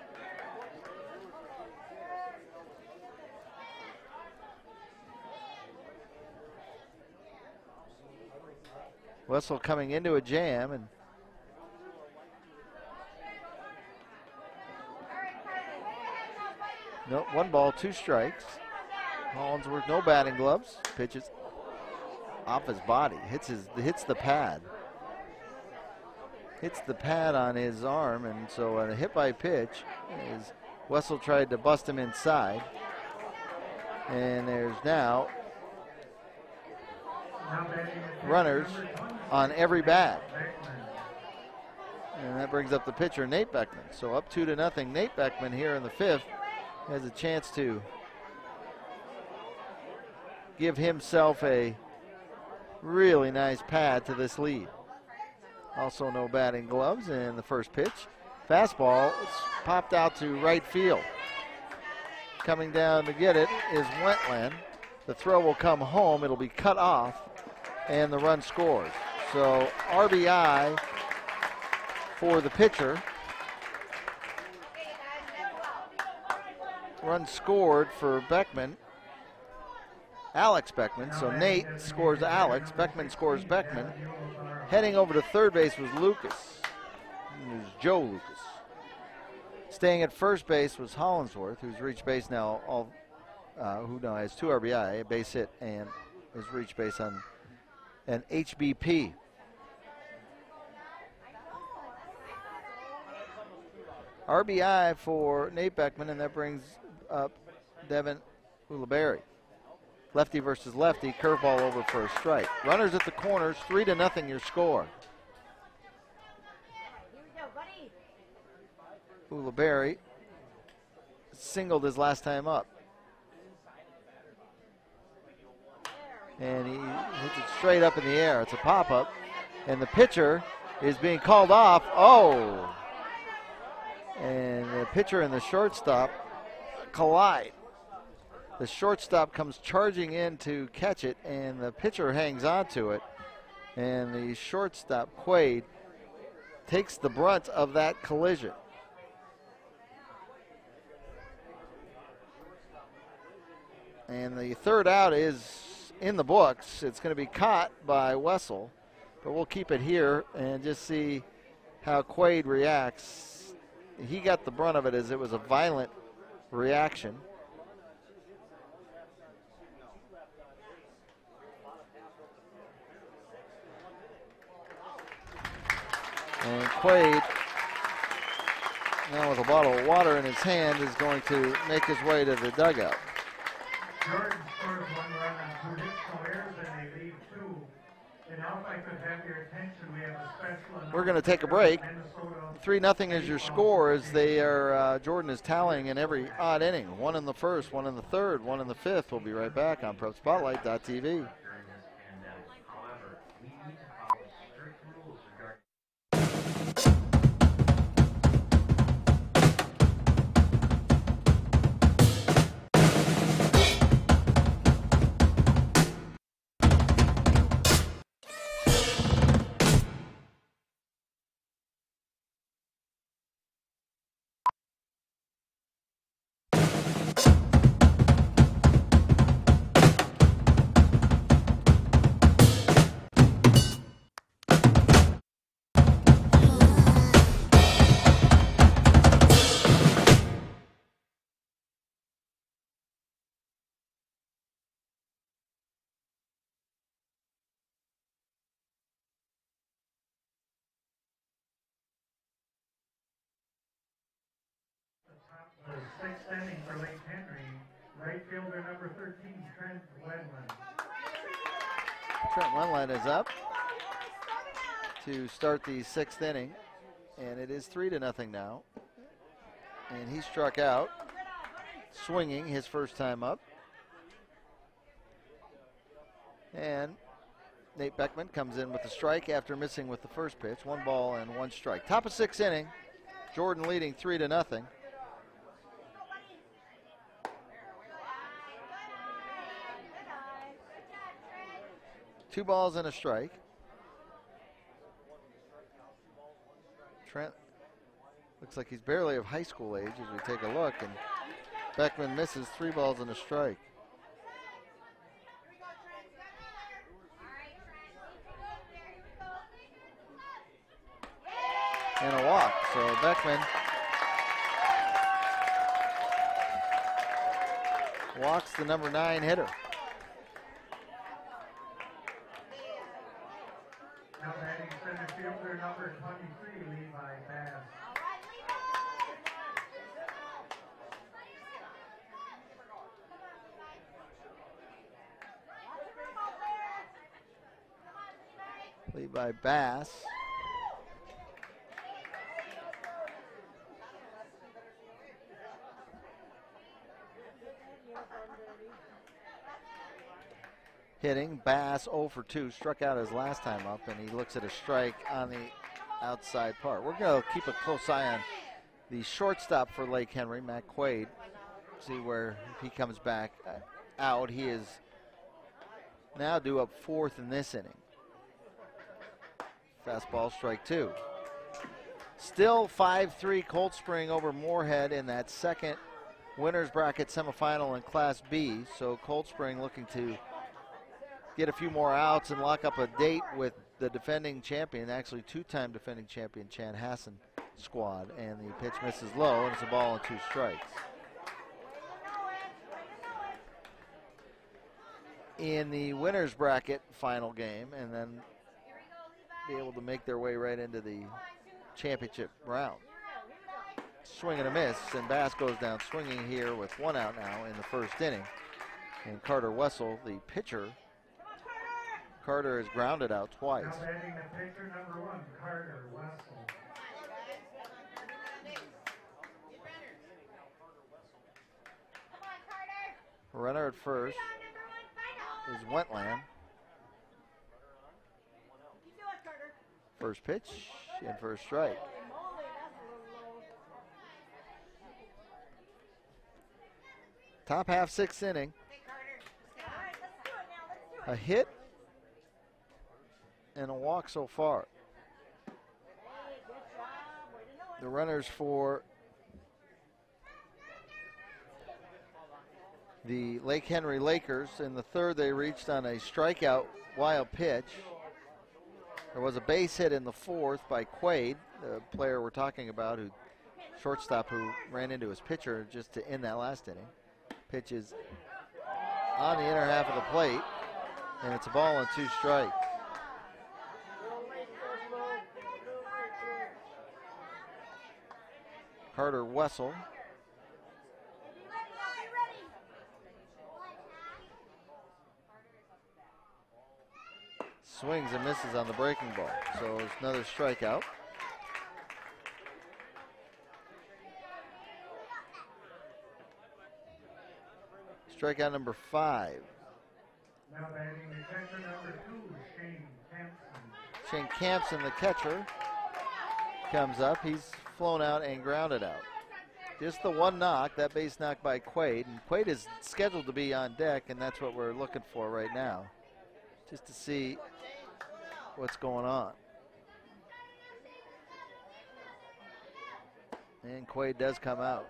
Wessel coming into a jam, and no, 1 ball, 2 strikes. Hollingsworth, no batting gloves. Pitches off his body, hits the pad. Hits the pad on his arm, and so a hit by pitch is Wessel tried to bust him inside. And there's now runners on every bat. And that brings up the pitcher, Nate Beckman. So up 2-0. Nate Beckman here in the 5th has a chance to give himself a really nice pad to this lead. Also no batting gloves in the first pitch. Fastball is popped out to right field. Coming down to get it is Wentland. The throw will come home. It'll be cut off, and the run scores. So RBI for the pitcher. Run scored for Beckman. Alex Beckman. So Nate scores Alex. Beckman scores Beckman. Heading over to third base was Lucas. It was Joe Lucas. Staying at first base was Hollinsworth, who's reached base now, who now has 2 RBI, a base hit, and has reached base on an HBP. RBI for Nate Beckman, and that brings up Devin Ulibarri. Lefty versus lefty, curveball over for a strike. Runners at the corners, 3-0 your score. Ulibarri singled his last time up. And he hits it straight up in the air. It's a pop-up. And the pitcher is being called off. Oh! And the pitcher and the shortstop collide. The shortstop comes charging in to catch it, and the pitcher hangs on to it. And the shortstop, Quaid, takes the brunt of that collision. And the third out is in the books. It's going to be caught by Wessel, but we'll keep it here and just see how Quaid reacts. He got the brunt of it as it was a violent reaction. And Quaid, now with a bottle of water in his hand, is going to make his way to the dugout. Jordan scored 1 run on 2 hits, no errors, and they lead 2. And now if I could have your attention, we have a special. We're going to take a break. 3-0 is your score as they are, Jordan is tallying in every odd inning. 1 in the first, 1 in the third, 1 in the 5th. We'll be right back on ProSpotlight.tv. The 6th inning for Lake Henry, right fielder number 13, Trent Wendland. Trent Wendland is up to start the 6th inning, and it is 3-0 now. And he struck out, swinging his first time up. And Nate Beckman comes in with a strike after missing with the first pitch. 1 ball and 1 strike. Top of 6th inning, Jordan leading 3-0. 2 balls and a strike. Trent looks like he's barely of high school age as we take a look, and Beckman misses 3 balls and a strike. And a walk, so Beckman walks the number 9 hitter. fielder number 23, Levi Bass. Levi Bass. Hitting. Bass 0 for 2, struck out his last time up, and he looks at a strike on the outside part. We're going to keep a close eye on the shortstop for Lake Henry, Matt Quaid. See where if he comes back out. He is now due up 4th in this inning. Fastball, strike 2. Still 5-3 Cold Spring over Moorhead in that second winners bracket semifinal in Class B. So Cold Spring looking to get a few more outs and lock up a date with the defending champion, actually 2-time defending champion Chanhassen squad. And the pitch misses low, and it's a ball and 2 strikes. In the winners bracket final game, and then be able to make their way right into the championship round. Swing and a miss, and Bass goes down swinging here with 1 out now in the first inning. And Carter Wessel, the pitcher, Carter has grounded out twice. Now batting the pitcher number 1, Carter Wessel. Runner at first is Wentland. First pitch and first strike. Top half 6th inning. A hit and a walk so far. The runners for the Lake Henry Lakers, in the third they reached on a strikeout wild pitch. There was a base hit in the 4th by Quaid, the player we're talking about, who shortstop who ran into his pitcher just to end that last inning. Pitch is on the inner half of the plate, and it's a ball and 2 strikes. Carter Wessel. Swings and misses on the breaking ball. So it's another strikeout. Strikeout number 5. Now batting the catcher number 2, Shane Campson. Shane Campson, the catcher, comes up. He's flown out and grounded out. Just the 1 knock, that base knock by Quaid. And Quaid is scheduled to be on deck, and that's what we're looking for right now, just to see what's going on. And Quaid does come out.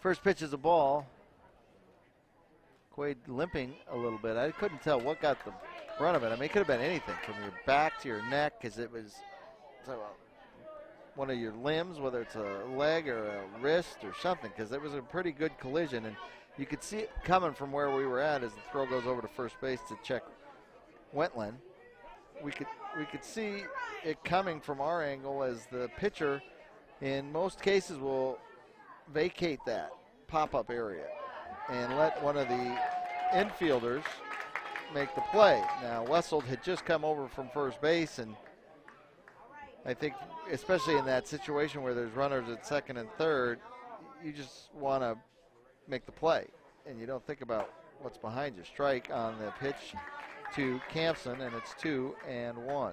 First pitch is a ball. Quaid limping a little bit. I couldn't tell what got the brunt of it. I mean, it could have been anything from your back to your neck, because it was one of your limbs, whether it's a leg or a wrist or something, because it was a pretty good collision. And you could see it coming from where we were at as the throw goes over to first base to check Wentland. We could see it coming from our angle, as the pitcher in most cases will vacate that pop-up area and let one of the infielders make the play. Now Wessel had just come over from first base, and I think especially in that situation where there's runners at second and third, you just want to make the play and you don't think about what's behind you. Strike on the pitch to Campson, and it's 2-1.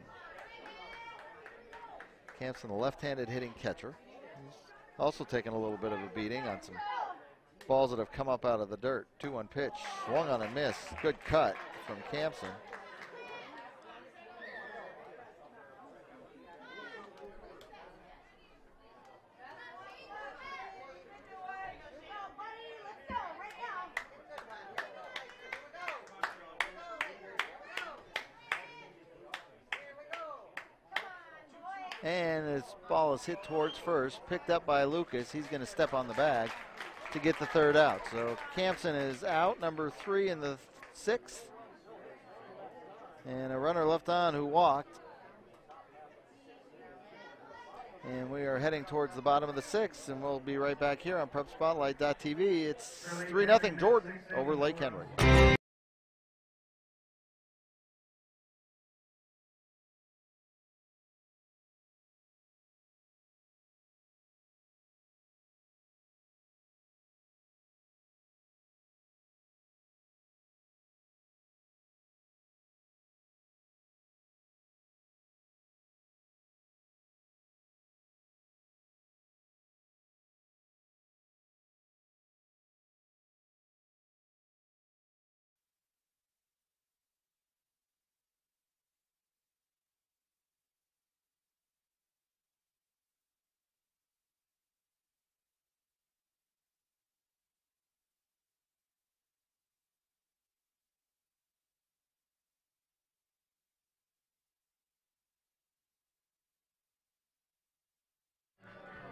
Campson, the left-handed hitting catcher. He's also taken a little bit of a beating on some balls that have come up out of the dirt. 2-1 pitch, swung on and missed. Good cut from Campson. And this ball is hit towards first, picked up by Lucas. He's going to step on the bag to get the 3rd out. So Campson is out, number 3 in the 6th. And a runner left on who walked. And we are heading towards the bottom of the sixth, and we'll be right back here on PrepSpotlight.tv. It's 3-0 Jordan over Lake Henry.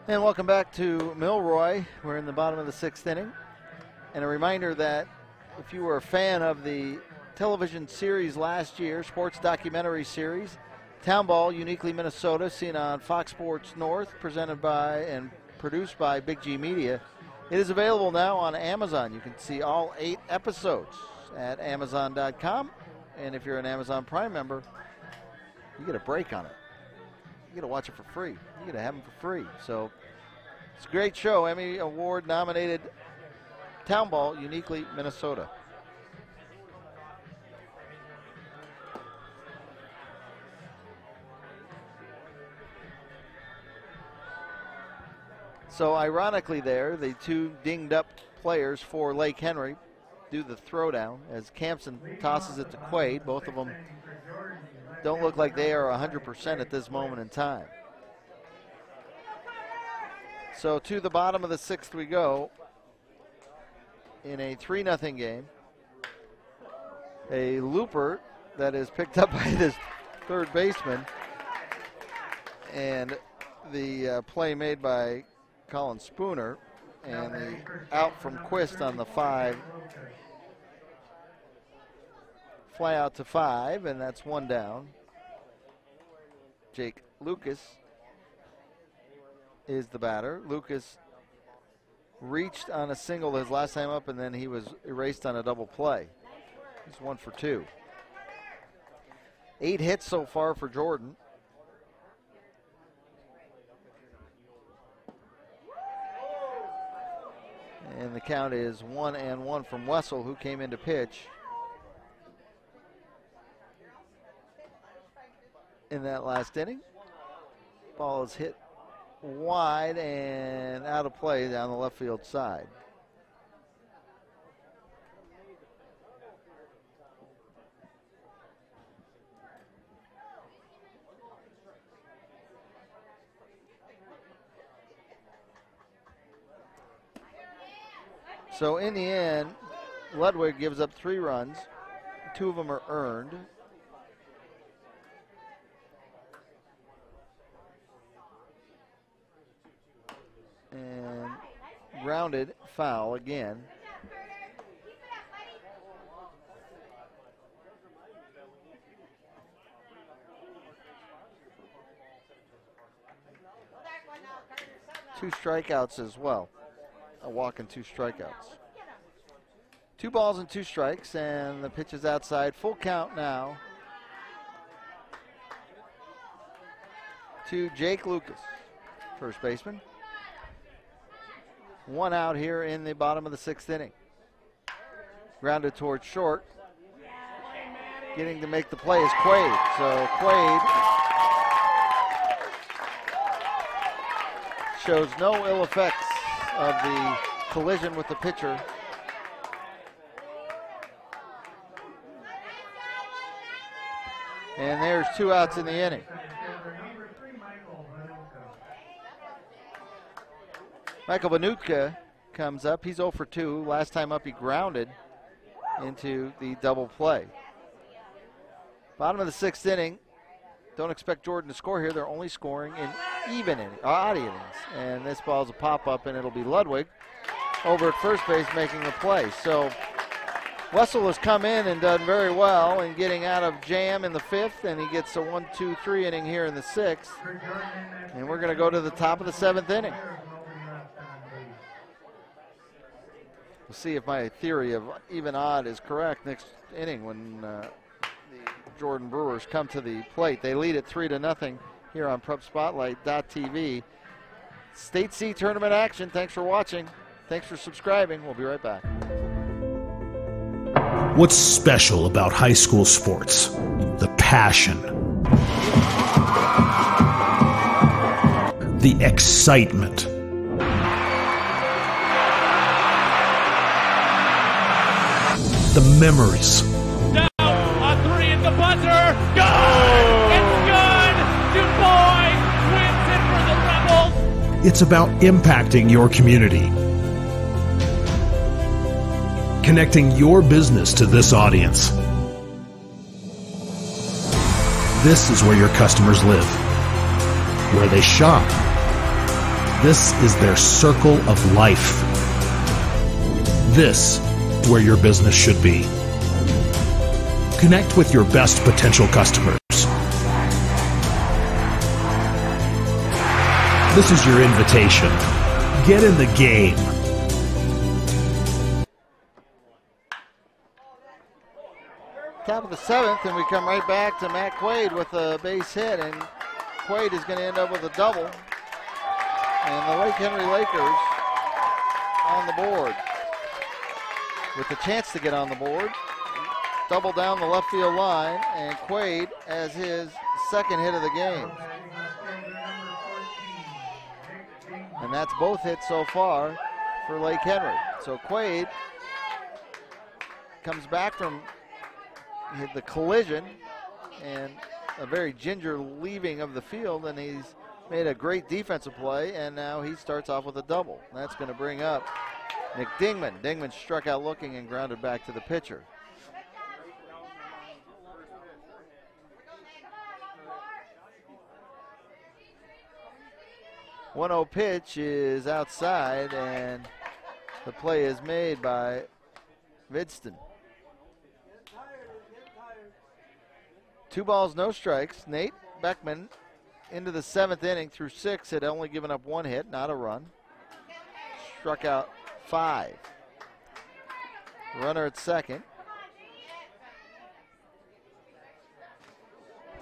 And welcome back to Milroy. We're in the bottom of the sixth inning. And a reminder that if you were a fan of the television series last year, sports documentary series, Town Ball, Uniquely Minnesota, seen on Fox Sports North, presented by and produced by Big G Media, it is available now on Amazon. You can see all 8 episodes at Amazon.com. And if you're an Amazon Prime member, you get a break on it. You get to watch it for free. You get to have them for free. So it's a great show. Emmy Award nominated Town Ball, Uniquely Minnesota. So ironically there, the 2 dinged up players for Lake Henry do the throwdown as Campson tosses it to Quaid. Both of them don't look like they are 100% at this moment in time. So to the bottom of the sixth we go in a 3-0 game. A looper that is picked up by this third baseman, and the play made by Colin Spooner, and the out from Quist on the 5. Fly out to 5, and that's 1 down. Jake Lucas is the batter. Lucas reached on a single his last time up, and then he was erased on a double play. He's 1 for 2. 8 hits so far for Jordan. And the count is 1-1 from Wessel, who came in to pitch in that last inning. Ball is hit wide and out of play down the left field side. So in the end, Ludwig gives up 3 runs. 2 of them are earned. And grounded foul again. Two strikeouts as well. A walk and 2 strikeouts. 2 balls and 2 strikes, and the pitch is outside. Full count now to Jake Lucas, first baseman. 1 out here in the bottom of the 6th inning. Grounded towards short. Getting to make the play is Quaid. So Quaid shows no ill effects of the collision with the pitcher. And there's 2 outs in the inning. Michael Vanutka comes up. He's 0 for 2. Last time up he grounded into the double play. Bottom of the 6th inning. Don't expect Jordan to score here. They're only scoring in odd innings. And this ball's a pop-up, and it'll be Ludwig over at first base making the play. So Wessel has come in and done very well in getting out of jam in the 5th, and he gets a 1-2-3 inning here in the 6th. And we're going to go to the top of the 7th inning. We'll see if my theory of even odd is correct next inning when the Jordan Brewers come to the plate. They lead it 3-0 here on PrepSpotlight.tv. State C tournament action. Thanks for watching. Thanks for subscribing. We'll be right back. What's special about high school sports? The passion, the excitement, the memories. Down on 3 at the buzzer. Good! It's good! Du Bois wins it for the Rebels. It's about impacting your community, connecting your business to this audience. This is where your customers live, where they shop. This is their circle of life. This is where your business should be. Connect with your best potential customers. This is your invitation. Get in the game. Top of the 7th, and we come right back to Matt Quaid with a base hit, and Quaid is going to end up with a double. And the Lake Henry Lakers on the board with the chance to get on the board. Double down the left field line, and Quaid as his second hit of the game. And that's both hits so far for Lake Henry. So Quaid comes back from the collision and a very ginger leaving of the field, and he's made a great defensive play, and now he starts off with a double. That's going to bring up Nick Dingman. Dingman struck out looking and grounded back to the pitcher. The 1-0 pitch is outside, and the play is made by Vidston. 2 balls, no strikes. Nate Beckman into the 7th inning through 6 had only given up 1 hit, not a run. Struck out 5. Runner at second.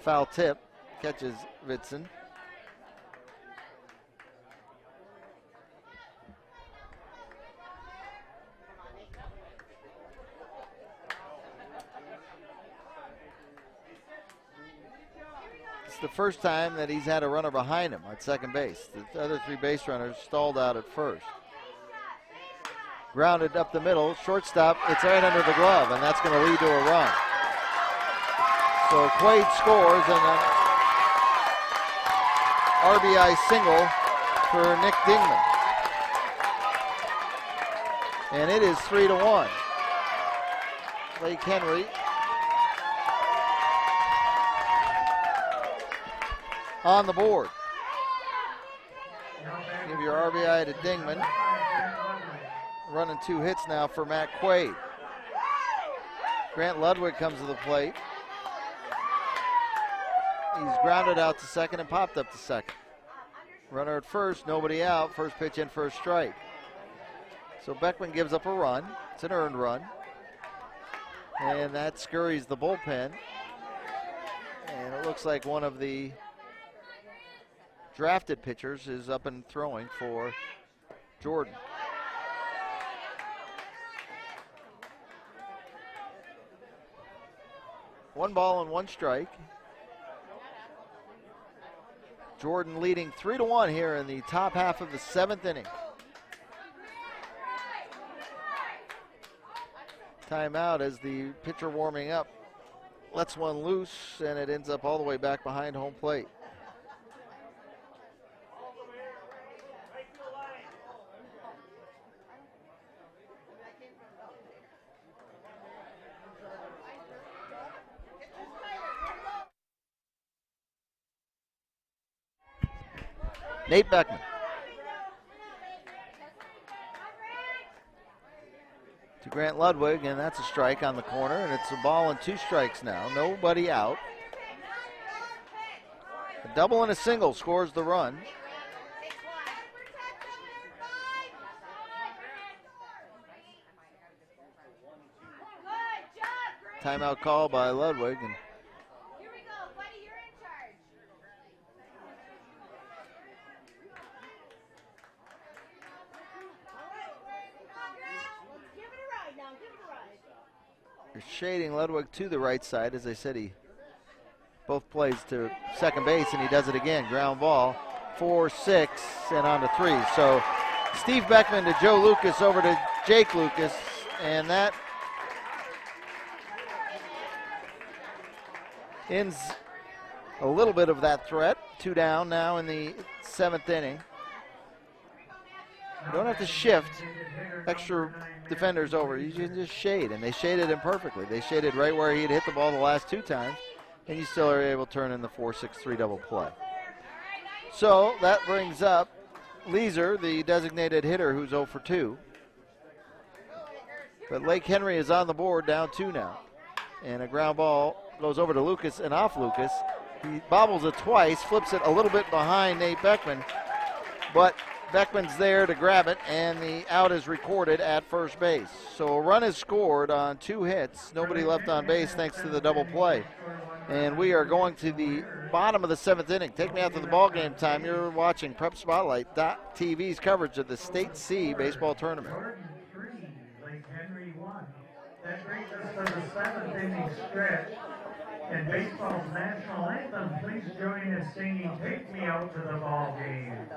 Foul tip, catches Vidston. The first time that he's had a runner behind him at second base. The other 3 base runners stalled out at first. Grounded up the middle, shortstop, it's right under the glove, and that's going to lead to a run. So Quaid scores, and an RBI single for Nick Dingman. And it is 3-1. Lake Henry on the board. Give your RBI to Dingman. Running 2 hits now for Matt Quaid. Grant Ludwig comes to the plate. He's grounded out to second and popped up to second. Runner at first, nobody out. First pitch in for a strike. So Beckman gives up a run. It's an earned run. And that scurries the bullpen. And it looks like one of the drafted pitchers is up and throwing for Jordan. One ball and 1 strike. Jordan leading 3-1 here in the top half of the 7th inning. Timeout as the pitcher warming up lets one loose, and it ends up all the way back behind home plate. Nate Beckman. to Grant Ludwig, and that's a strike on the corner, and it's a ball and 2 strikes now. Nobody out. A double and a single scores the run. Timeout call by Ludwig. And here we go, buddy, you're in charge. Give it a ride now, give it a ride. You're shading Ludwig to the right side. As I said, he both plays to second base, and he does it again. Ground ball, 4-6, and on to 3. So Steve Beckman to Joe Lucas, over to Jake Lucas, and that ends a little bit of that threat. 2 down now in the 7th inning. You don't have to shift extra defenders over. You can just shade, and they shaded him perfectly. They shaded right where he had hit the ball the last 2 times, and you still are able to turn in the 4-6-3 double play. So that brings up Leeser, the designated hitter, who's 0 for 2. But Lake Henry is on the board, down 2 now. And a ground ball goes over to Lucas and off Lucas. He bobbles it twice, flips it a little bit behind Nate Beckman, but Beckman's there to grab it, and the out is recorded at first base. So a run is scored on 2 hits, nobody left on base thanks to the double play. And we are going to the bottom of the 7th inning. Take me out to the ball game time. You're watching Prep Spotlight.tv's coverage of the State C baseball tournament. Jordan 3, Lake Henry 1. That brings us to the 7th inning stretch. And baseball's national anthem, please join in singing "Take Me Out to the Ball Game."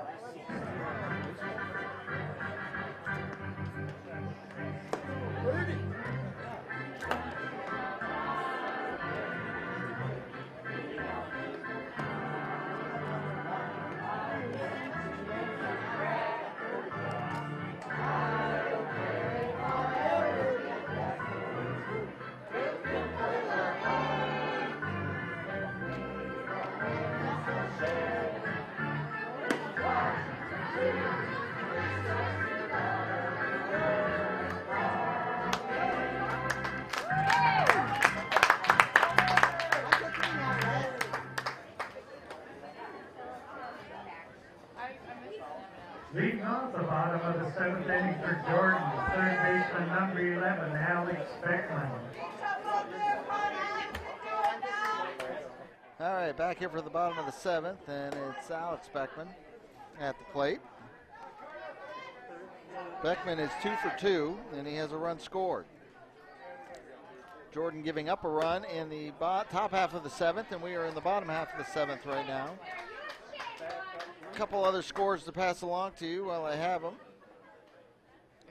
Leading off the bottom of the 7th inning for Jordan, third baseman number 11, Alex Beckman. All right, back here for the bottom of the 7th, and it's Alex Beckman at the plate. Beckman is 2 for 2, and he has a run scored. Jordan giving up a run in the top half of the 7th, and we are in the bottom half of the 7th right now. A couple other scores to pass along to you while I have them,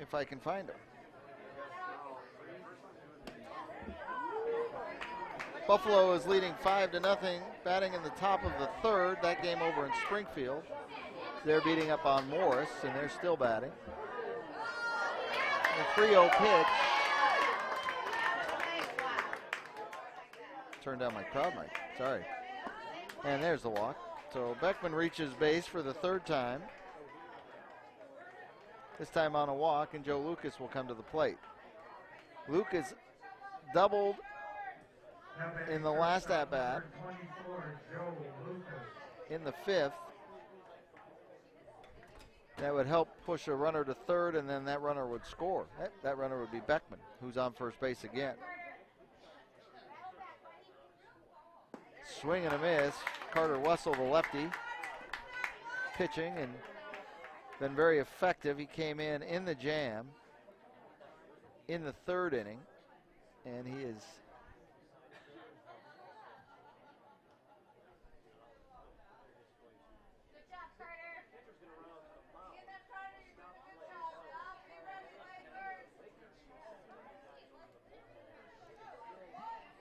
if I can find them. Buffalo is leading 5-0, batting in the top of the 3rd. That game over in Springfield. They're beating up on Morris, and they're still batting. A 3-0 pitch. Turn down my crowd mic, sorry. And there's the walk. So Beckman reaches base for the 3rd time. This time on a walk, and Joe Lucas will come to the plate. Lucas doubled in the last at-bat in the 5th. That would help push a runner to 3rd, and then that runner would score. That runner would be Beckman, who's on first base again. Swing and a miss. Carter Wessel, the lefty, pitching and been very effective. He came in the jam in the 3rd inning, and he is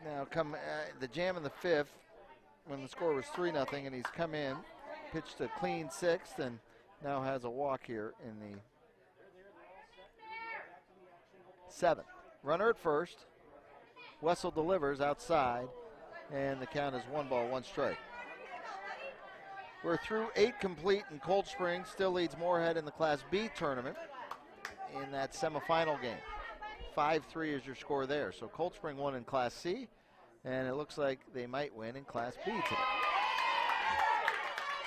now come the jam in the 5th when the score was 3-0, and he's come in, pitched a clean 6th, and now has a walk here in the 7th. Runner at first. Wessel delivers outside, and the count is 1-1 We're through 8 complete, and Cold Spring still leads Moorhead in the Class B tournament in that semifinal game. 5-3 is your score there. So Cold Spring won in Class C, and it looks like they might win in Class B today.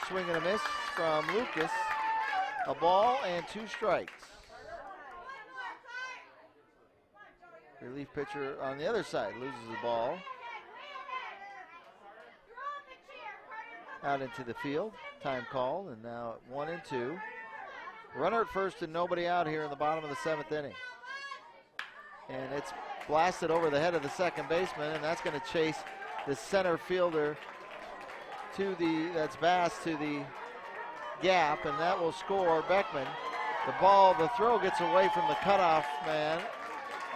Swing and a miss from Lucas. A ball and 2 strikes. Relief pitcher on the other side loses the ball. Out into the field. Time called, and now 1-2. Runner at first and nobody out here in the bottom of the 7th inning. And it's blasted over the head of the second baseman, and that's going to chase the center fielder to that's Bass, to the gap, and that will score Beckman. The throw gets away from the cutoff man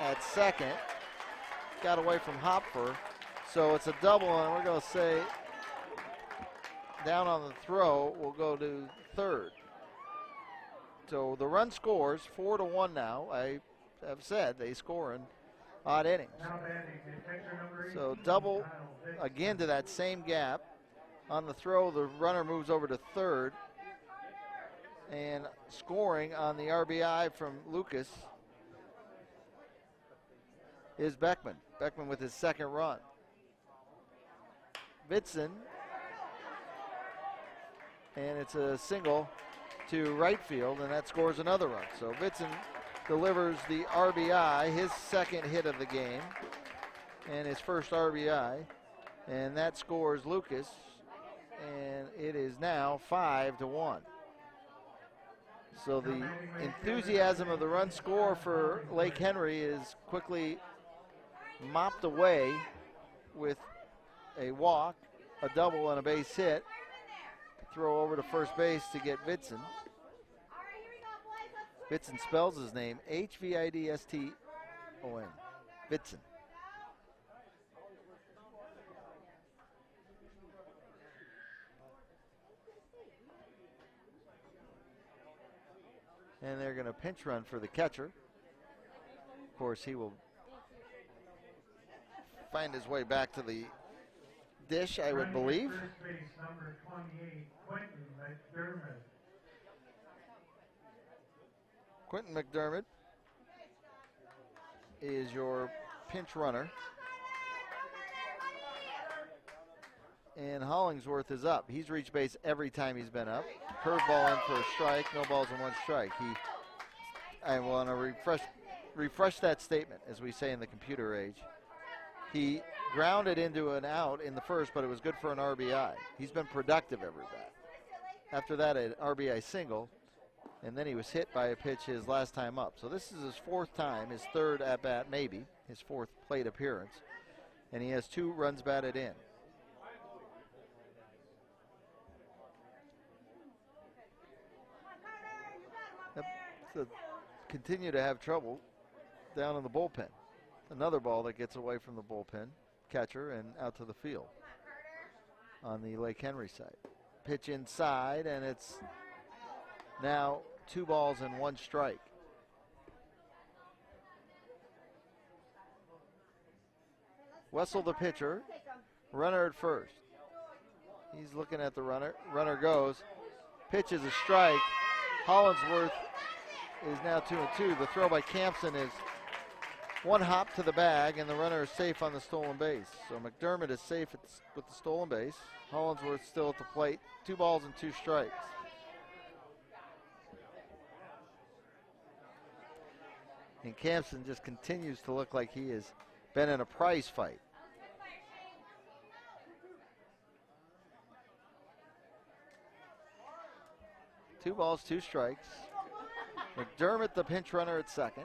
at second. Got away from Hopfer. So it's a double, and we're going to say down on the throw will go to third. So the run scores 4-1 now. I have said they score in odd innings. So double again to that same gap. On the throw, the runner moves over to third. And scoring on the RBI from Lucas is Beckman. Beckman with his second run. Vitson, and it's a single to right field, and that scores another run. So Vitson delivers the RBI, his second hit of the game, and his first RBI, and that scores Lucas, and it is now 5-1. So the enthusiasm of the run score for Lake Henry is quickly mopped away with a walk, a double, and a base hit. Throw over to first base to get Vitson. Vitson spells his name H-V-I-D-S-T-O-N. Vitson. And they're going to pinch run for the catcher. Of course, he will find his way back to the dish, I would believe. First base, number 28, Quentin McDermott. Quentin McDermott is your pinch runner. And Hollingsworth is up. He's reached base every time he's been up. Curveball in for a strike, no balls and 1 strike. I want to refresh that statement, as we say in the computer age. He grounded into an out in the first, but it was good for an RBI. He's been productive every bat. After that, an RBI single, and then he was hit by a pitch his last time up. So this is his 4th time, his 3rd at-bat maybe, his 4th plate appearance, and he has 2 runs batted in. So continue to have trouble down in the bullpen. Another ball that gets away from the bullpen catcher and out to the field on the Lake Henry side. Pitch inside, and it's now 2 balls and 1 strike. Wessel the pitcher, runner at first. He's looking at the runner. Runner goes. Pitch is a strike. Hollingsworth is now 2-2. The throw by Campson is 1 hop to the bag, and the runner is safe on the stolen base. So McDermott is safe with the stolen base. Hollingsworth still at the plate. 2 balls and 2 strikes. And Campson just continues to look like he has been in a prize fight. Two balls, 2 strikes. McDermott, the pinch runner at second.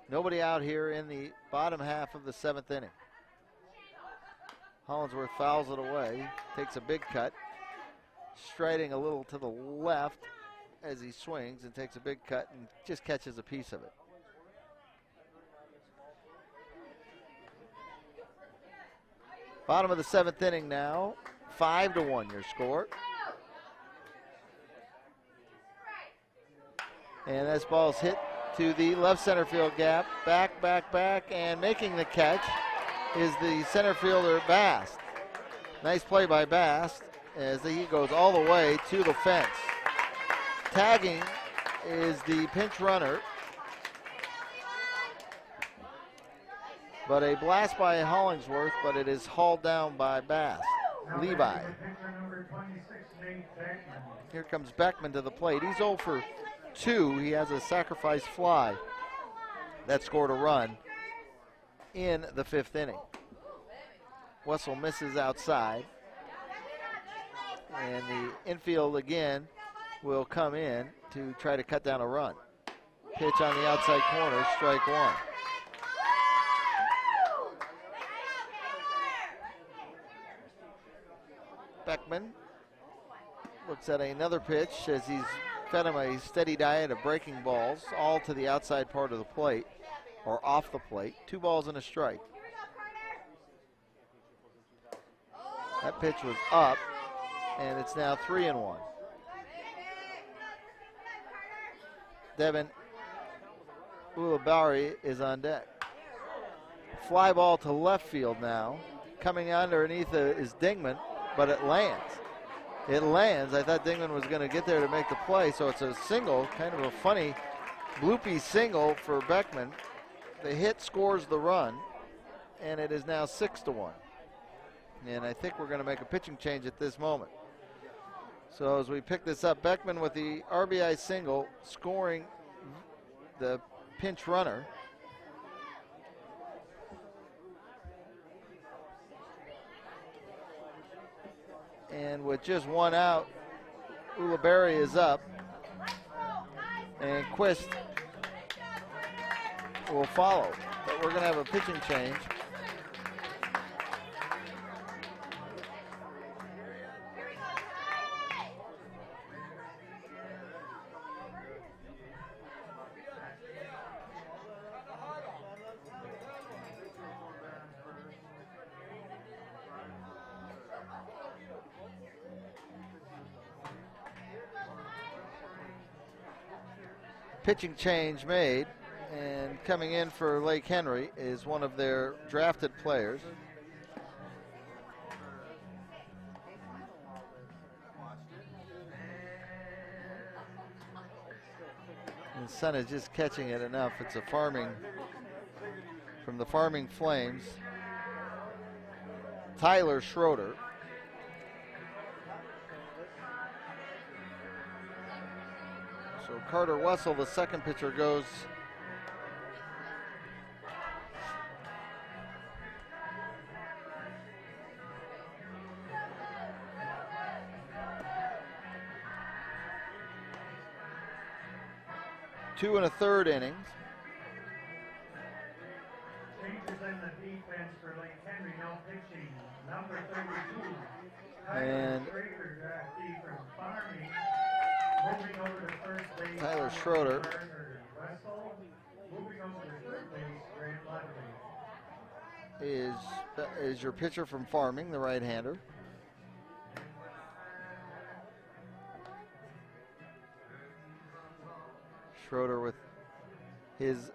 Nobody out here in the bottom half of the 7th inning. Hollingsworth fouls it away, takes a big cut, striding a little to the left as he swings and takes a big cut and just catches a piece of it. Bottom of the 7th inning now, 5-1 your score. And this ball's hit to the left center field gap. Back, and making the catch is the center fielder, Bast. Nice play by Bast as he goes all the way to the fence. Tagging is the pinch runner, But a blast by Hollingsworth, but it is hauled down by Bass. Levi. Here comes Beckman to the plate. He's 0 for 2. He has a sacrifice fly that scored a run in the 5th inning. Wessel misses outside. And the infield again will come in to try to cut down a run. Pitch on the outside corner, strike 1. Beckman looks at another pitch as he's fed him a steady diet of breaking balls, all to the outside part of the plate, or off the plate. 2 balls and a strike. That pitch was up, and it's now 3-1. Devin Ulibarri is on deck. Fly ball to left field now. Coming underneath is Dingman, but it lands. It lands. I thought Dingman was going to get there to make the play, so it's a single, kind of a funny, bloopy single for Beckman. The hit scores the run, and it is now 6-1. And I think we're going to make a pitching change at this moment. So as we pick this up, Beckman with the RBI single, scoring the pinch runner. And with just 1 out, Ulibarri is up. And Quist will follow. But we're going to have a pitching change. Pitching change made, and coming in for Lake Henry is one of their drafted players. And the sun is just catching it enough. It's a farming, from the Farming Flames, Tyler Schroeder. So Carter Wessel, the second pitcher, goes. Two and a third innings. Changes in the defense for Lake Henry, no pitching. Number 32. And draftee from Farming. Moving over to first base. Tyler Schroeder Wessel. Moving over to third base, Grant Ludwig. is your pitcher from Farming, the right-hander. Schroeder with his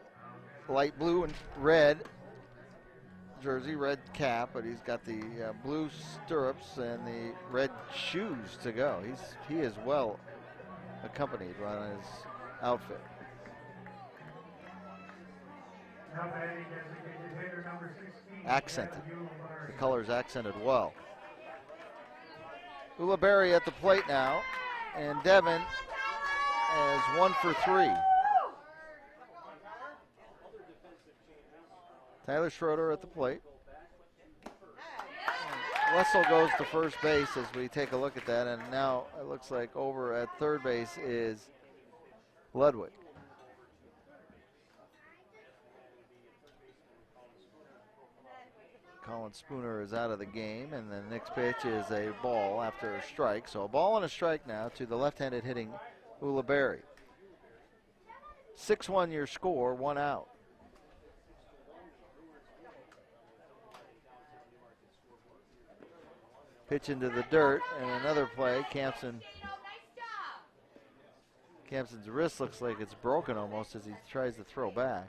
light blue and red jersey, red cap, but he's got the blue stirrups and the red shoes to go. He is well accompanied on his outfit. Accented. The colors accented well. Ulibarri at the plate now, and Devin is 1 for 3. Tyler Schroeder at the plate. Wessel goes to first base as we take a look at that, and now it looks like over at third base is Ludwig. Colin Spooner is out of the game, and the next pitch is a ball after a strike. So a ball and a strike now to the left-handed hitting Ulibarri. 6-1 your score, 1 out. Pitch into the dirt, and another play. Campson's wrist looks like it's broken almost as he tries to throw back.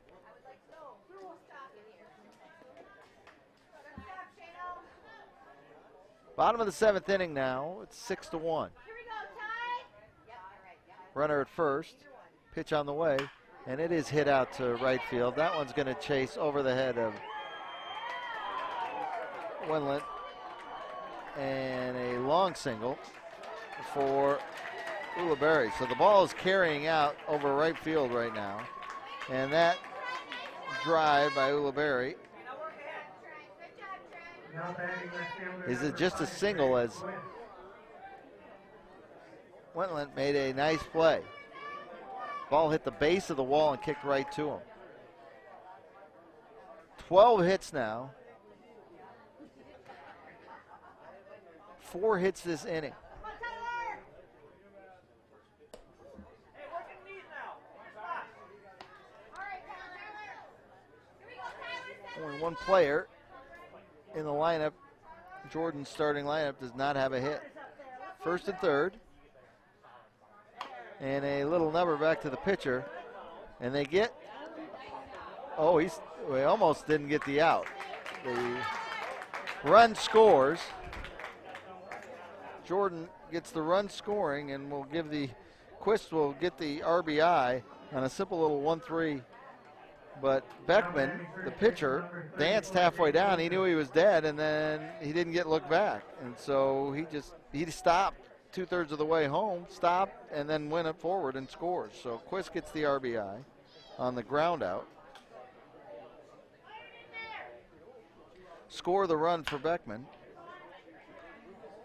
Bottom of the 7th inning now. It's 6-1. Runner at first. Pitch on the way, and it is hit out to right field. That one's going to chase over the head of Wendlandt. And a long single for Ulibarri. So the ball is carrying out over right field right now. And that drive by Ulibarri. Is it just a single as Wendlandt made a nice play. Ball hit the base of the wall and kicked right to him. 12 hits now. 4 hits this inning. Only one player in the lineup, Jordan's starting lineup, does not have a hit. First and third. And a little number back to the pitcher. And they get, he almost didn't get the out. The run scores. Jordan gets the run scoring and will give Quist will get the RBI on a simple little 1-3. But Beckman, the pitcher, danced halfway down. He knew he was dead, and then he didn't get looked back. And so he stopped 2/3 of the way home, stopped, and then went it forward and scores. So Quist gets the RBI on the ground out. Score the run for Beckman.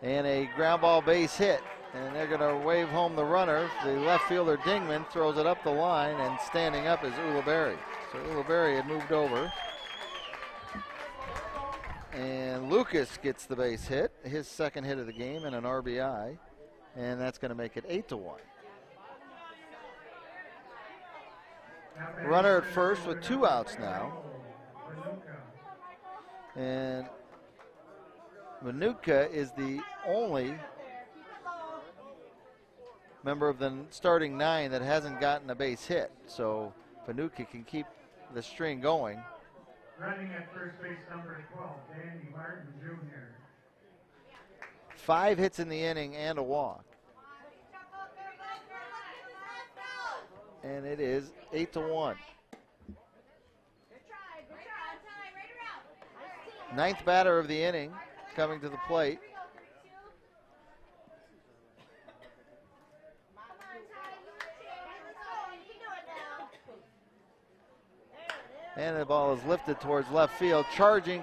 And a ground ball base hit. And they're going to wave home the runner. The left fielder, Dingman, throws it up the line, and standing up is Ulibarri. So Ulibarri had moved over. And Lucas gets the base hit, his second hit of the game, and an RBI. And that's going to make it 8-1. Runner at first with 2 outs now. And Manuka is the only member of the starting 9 that hasn't gotten a base hit. So Manuka can keep the string going. Running at first base, number 12, Danny Martin Jr. 5 hits in the inning and a walk. And it is 8-1. Ninth batter of the inning coming to the plate. And the ball is lifted towards left field, charging,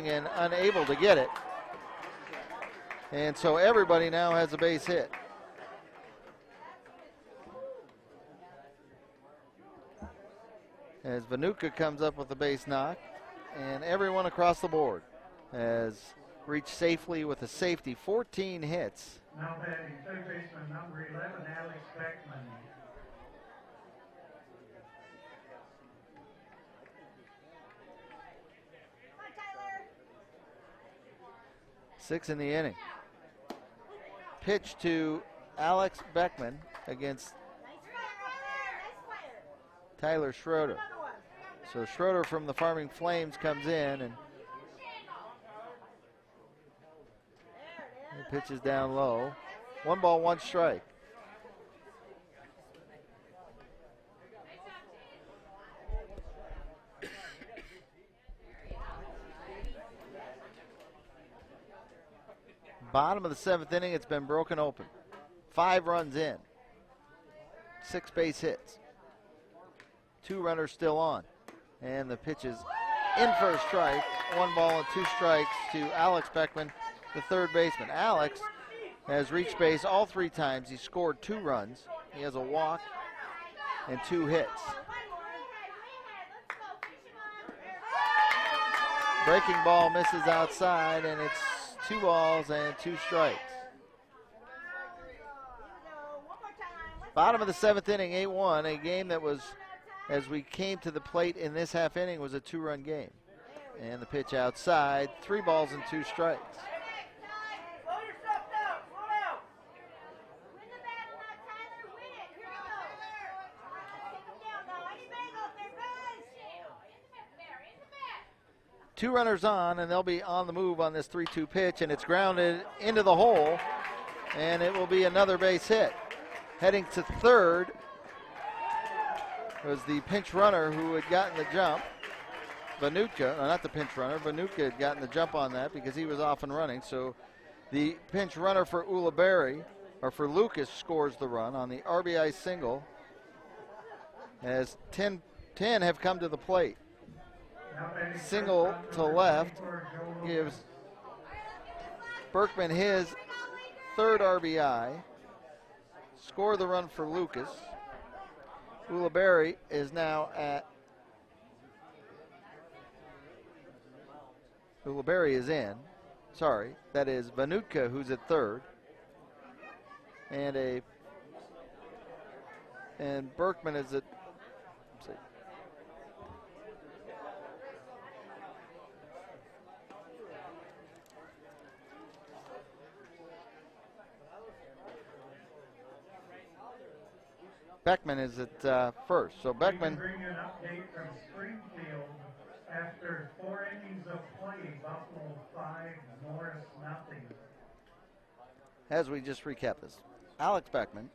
and unable to get it. And so everybody now has a base hit. As Vanuka comes up with the base knock, and everyone across the board has reached safely with a safety. 14 hits. Now batting third baseman number 11, Alex Beckman. Six in the inning. Pitch to Alex Beckman against Tyler Schroeder. So Schroeder from the Farming Flames comes in and the pitch is down low. 1 ball, 1 strike. Bottom of the 7th inning, it's been broken open. 5 runs in. 6 base hits. 2 runners still on. And the pitch is in for a strike. 1 ball and 2 strikes to Alex Beckman, the third baseman. Alex has reached base all 3 times. He scored 2 runs. He has a walk and 2 hits. Breaking ball misses outside, and it's 2 balls and 2 strikes. Bottom of the 7th inning, 8-1, a game that was, as we came to the plate in this half inning, was a 2-run game. And the pitch outside, 3 balls and 2 strikes. Two runners on, and they'll be on the move on this 3-2 pitch, and it's grounded into the hole, and it will be another base hit. Heading to third was the pinch runner who had gotten the jump. Vanutka, not the pinch runner. Vanutka had gotten the jump on that because he was off and running. So the pinch runner for Ulibarri, or for Lucas, scores the run on the RBI single as 10 have come to the plate. Single to left gives Berkman his third RBI. Score the run for Lucas. Ulibarri is now at. Ulibarri is in. Sorry, that is Vanutka who's at third. And Berkman is at. Let's see. Beckman is at first. So Beckman. Bring you an update from Springfield. After 4 innings of play, Buffalo 5, Morris nothing. As we just recap this, Alex Beckman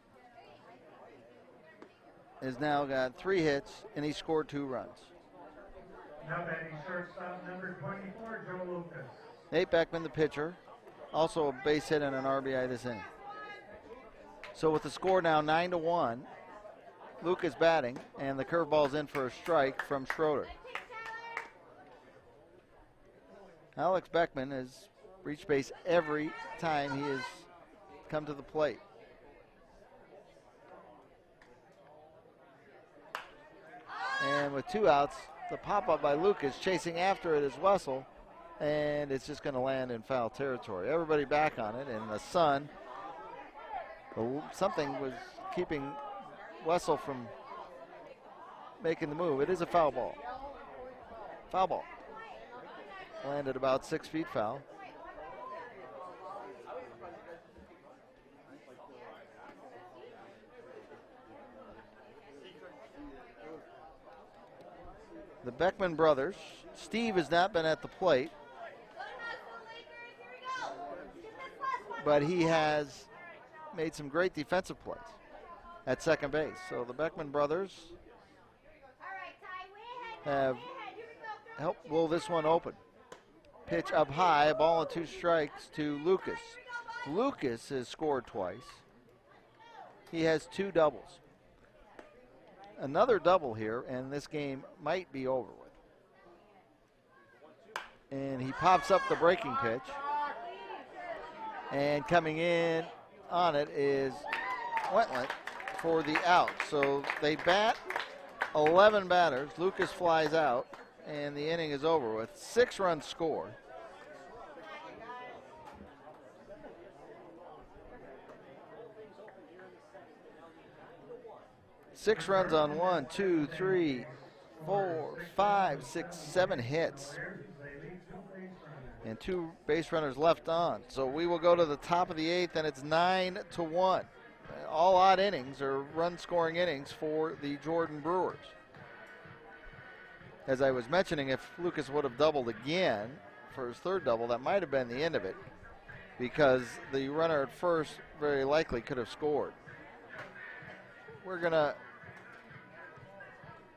has now got 3 hits and he scored 2 runs. Now batting shortstop number 24, Joe Lucas. Nate Beckman, the pitcher, also a base hit and an RBI this inning. So with the score now 9-1, Lucas batting, and the curveball's in for a strike from Schroeder. Alex Beckman has reached base every time he has come to the plate. And with 2 outs, the pop-up by Lucas, chasing after it is Wessel, and it's just going to land in foul territory. Everybody back on it, and the sun, something was keeping Wessel from making the move. It is a foul ball. Foul ball. Landed about 6 feet foul. The Beckman brothers. Steve has not been at the plate, but he has made some great defensive plays at second base. So the Beckman brothers have helped blow this one open. Pitch up high, ball and 2 strikes to Lucas. Lucas has scored twice. He has 2 doubles. Another double here, and this game might be over with. And he pops up the breaking pitch. And coming in on it is Wentlet for the out. So they bat 11 batters. Lucas flies out, and the inning is over with. 6 runs scored. Six runs on 1, 2, 3, 4, 5, 6, 7 hits. And 2 base runners left on. So we will go to the top of the 8th, and it's 9-1. All odd innings or run-scoring innings for the Jordan Brewers. As I was mentioning, if Lucas would have doubled again for his 3rd double, that might have been the end of it, because the runner at first very likely could have scored. We're going to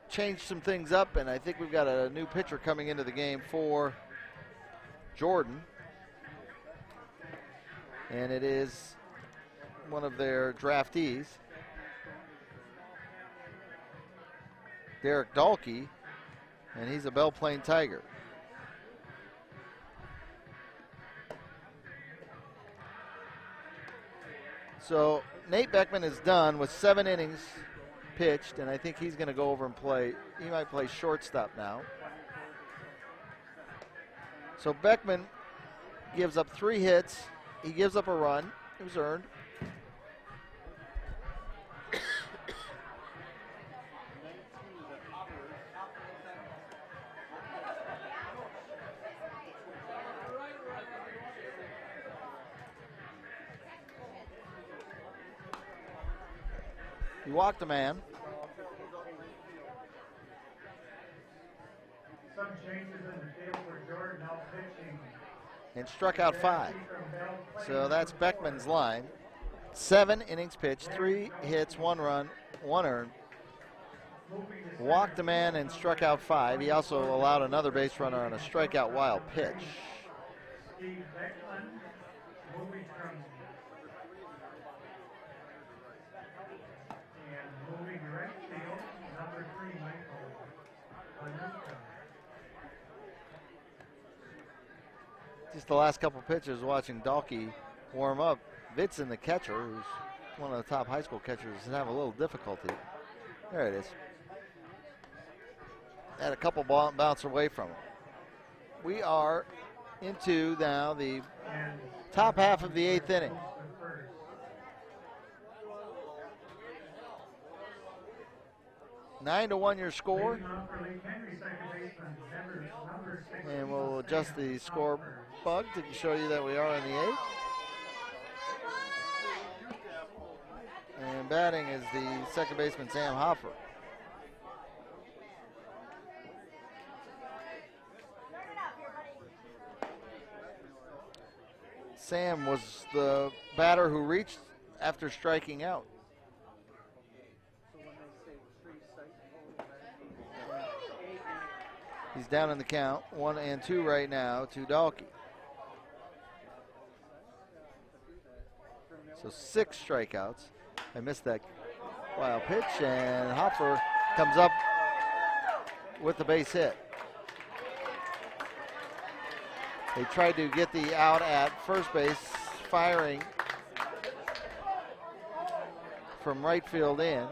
change some things up, and I think we've got a new pitcher coming into the game for Jordan. And it is one of their draftees, Derek Dahlke, and he's a Belle Plaine Tiger. So Nate Beckman is done with 7 innings pitched, and I think he's going to go over and play. He might play shortstop now. So Beckman gives up 3 hits. He gives up a run. It was earned. He walked a man. Some changes in the field for Jordan now pitching. And struck out 5. So that's Beckman's line. 7 innings pitched, 3 hits, 1 run, 1 earned. walked a man and struck out 5. He also allowed another base runner on a strikeout wild pitch. Steve Beckman, moving from and moving right field, number 3, Michael Vanuka. Just the last couple pitches, watching Dalkey warm up. Vitson, the catcher, who's one of the top high school catchers, is having a little difficulty. There it is. Had a couple bounce away from him. We are into now the top half of the 8th inning. Nine to 1 your score. And we'll adjust the score bug to show you that we are in the 8th. And batting is the second baseman, Sam Hoffer. Sam was the batter who reached after striking out. He's down in the count, 1-2 right now to Dalkey. So 6 strikeouts. I missed that wild pitch, and Hoffer comes up with the base hit. They tried to get the out at first base, firing from right field in.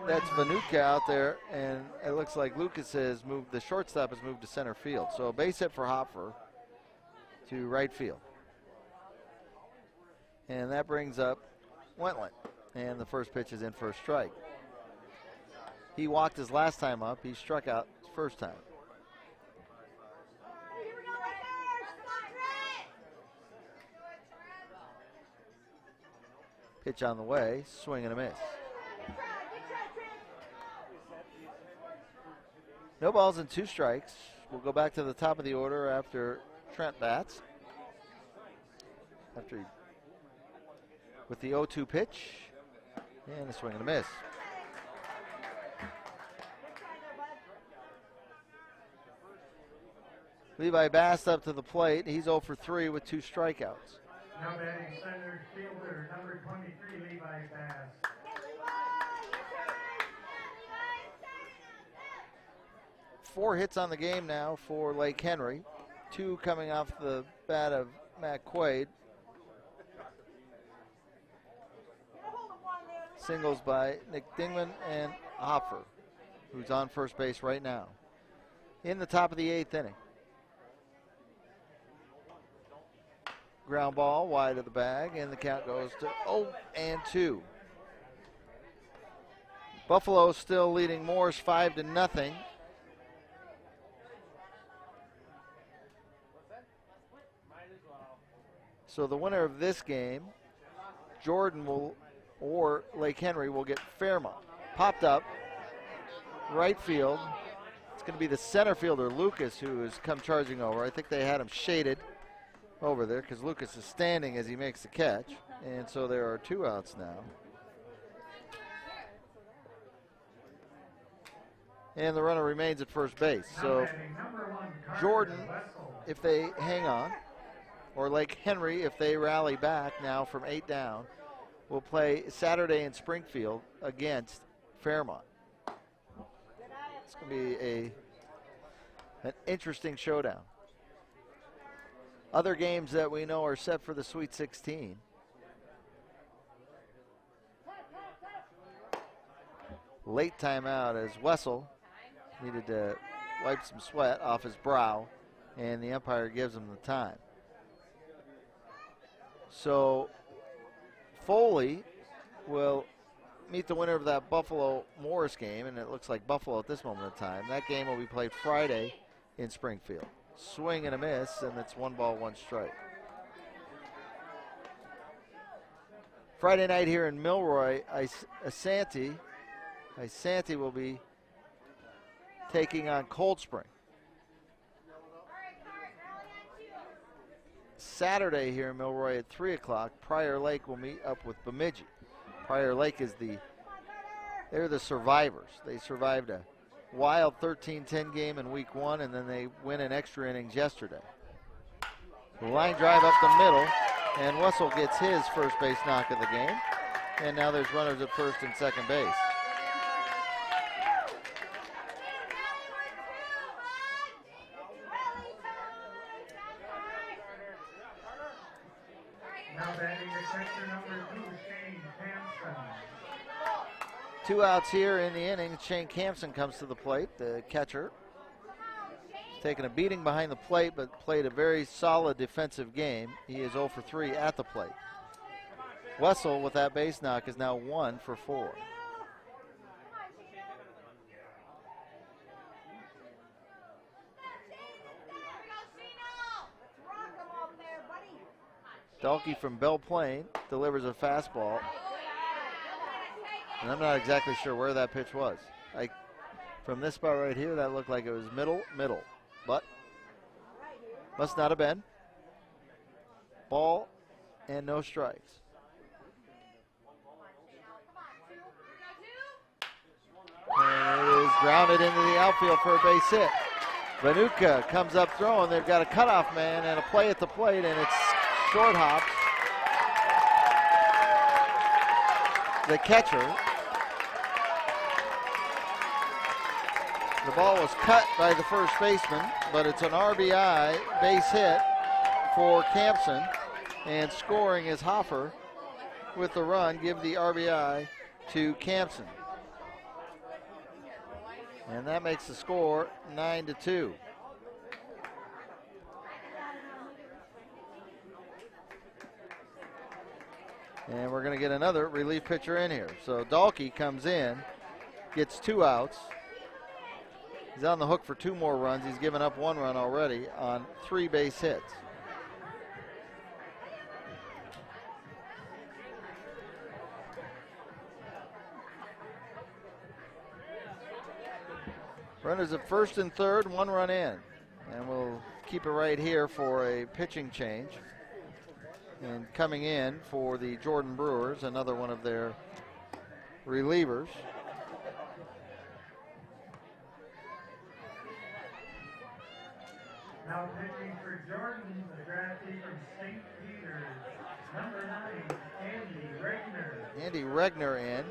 That's Vanuka out there, and it looks like Lucas has moved, the shortstop has moved to center field. So a base hit for Hoffer to right field. And that brings up Wentland, and the first pitch is in for a strike. He walked his last time up. He struck out his first time. Pitch on the way, swing and a miss. No balls and 2 strikes. We'll go back to the top of the order after Trent bats. With the 0-2 pitch, and a swing and a miss. Levi Bass up to the plate. He's 0 for 3 with 2 strikeouts. Now batting center fielder, number 23, Levi Bass. 4 hits on the game now for Lake Henry. 2 coming off the bat of Matt Quaid. Singles by Nick Dingman and Hopfer, who's on first base right now. In the top of the 8th inning. Ground ball wide of the bag, and the count goes to 0-2. Buffalo still leading Morris 5-0. So the winner of this game, Jordan or Lake Henry will get Fairmont. Popped up, right field. It's going to be the center fielder, Lucas, who has come charging over. I think they had him shaded over there because Lucas is standing as he makes the catch. And so there are 2 outs now. And the runner remains at first base. So Jordan, if they hang on, or Lake Henry, if they rally back now from 8 down, will play Saturday in Springfield against Fairmont. It's going to be an interesting showdown. Other games that we know are set for the Sweet 16. Late timeout as Wessel needed to wipe some sweat off his brow, and the umpire gives him the time. So Foley will meet the winner of that Buffalo-Morris game, and it looks like Buffalo at this moment in time. That game will be played Friday in Springfield. Swing and a miss, and it's 1 ball, 1 strike. Friday night here in Milroy, Isanti will be taking on Cold Spring. Saturday here in Milroy at 3 o'clock, Prior Lake will meet up with Bemidji. Prior Lake is the they're the survivors. They survived a wild 13-10 game in week 1, and then they win in extra innings yesterday. The line drive up the middle, and Wessel gets his first base knock of the game. And now there's runners at first and second base. Now batting the catcher number 2, Shane Hampson. 2 outs here in the inning. Shane Campson comes to the plate, the catcher. He's taken a beating behind the plate, but played a very solid defensive game. He is 0 for 3 at the plate. Wessel, with that base knock, is now 1 for 4. Dalkey from Belle Plaine delivers a fastball. And I'm not exactly sure where that pitch was. From this spot right here, that looked like it was middle, but must not have been. Ball and no strikes. And it is grounded into the outfield for a base hit. Vanuka comes up throwing. They've got a cutoff man and a play at the plate, and it's short hops. The catcher. The ball was cut by the first baseman, but it's an RBI base hit for Campson, and scoring is Hoffer with the run, give the RBI to Campson. And that makes the score 9-2. And we're going to get another relief pitcher in here. So Dalkey comes in, gets 2 outs. He's on the hook for 2 more runs. He's given up 1 run already on 3 base hits. Runners at first and third, 1 run in. And we'll keep it right here for a pitching change. And coming in for the Jordan Brewers, another one of their relievers. Now pitching for Jordan, the draftee from St. Peter's, number 9, Andy Regner. Andy Regner in.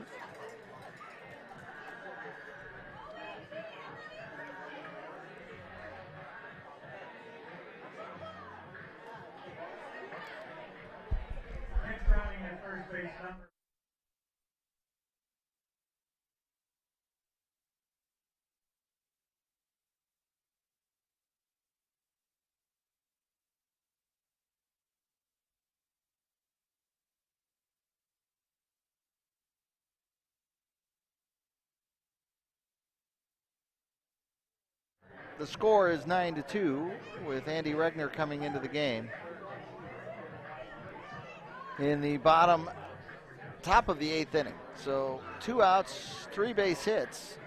Next running at first base, number The score is 9-2 with Andy Regner coming into the game. In the top of the 8th inning. So 2 outs, 3 base hits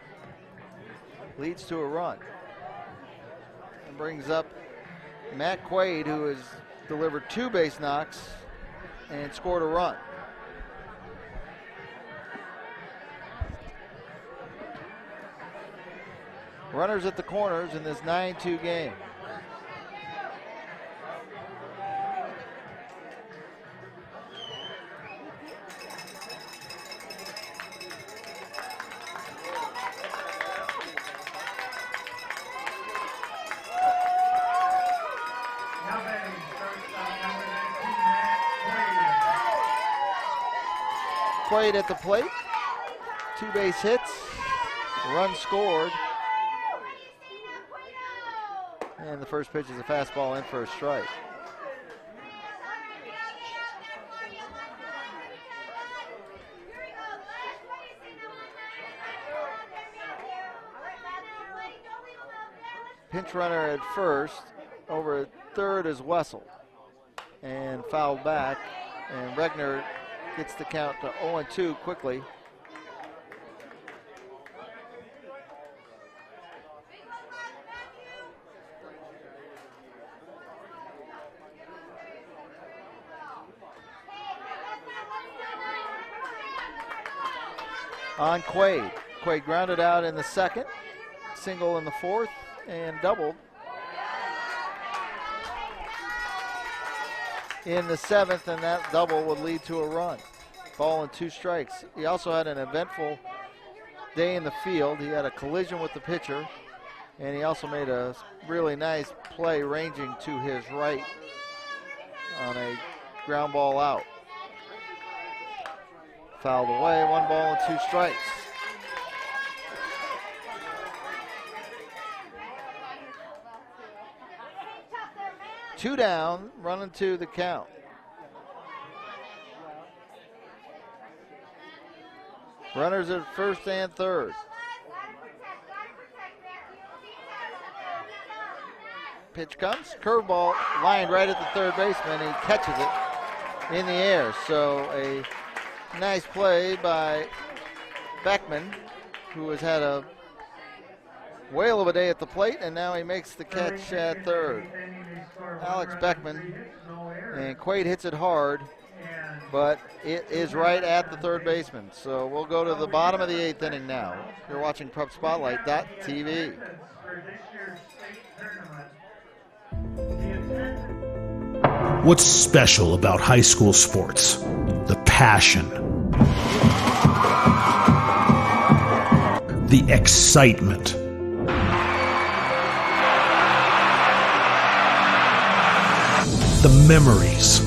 leads to a run. And brings up Matt Quaid, who has delivered 2 base knocks and scored a run. Runners at the corners in this 9-2 game. Quaid at the plate, 2 base hits, run scored. And the first pitch is a fastball in for a strike. Pinch runner at first, over at third is Wessel. And fouled back, and Regner gets the count to 0-2 quickly. on Quaid. Quaid grounded out in the second, single in the fourth, and doubled in the seventh, and that double would lead to a run. Ball and 2 strikes. He also had an eventful day in the field. He had a collision with the pitcher, and he also made a really nice play ranging to his right on a ground ball out. Fouled away, 1 ball and 2 strikes. Two down, running to the count. Runners at first and third. Pitch comes, curveball lined right at the third baseman. He catches it in the air. So a nice play by Beckman, who has had a whale of a day at the plate, and now he makes the catch at third. Alex Beckman, and Quaid hits it hard, but it is right at the third baseman. So we'll go to the bottom of the 8th inning now. You're watching PrepSpotlight.tv. What's special about high school sports? The passion, the excitement, the memories.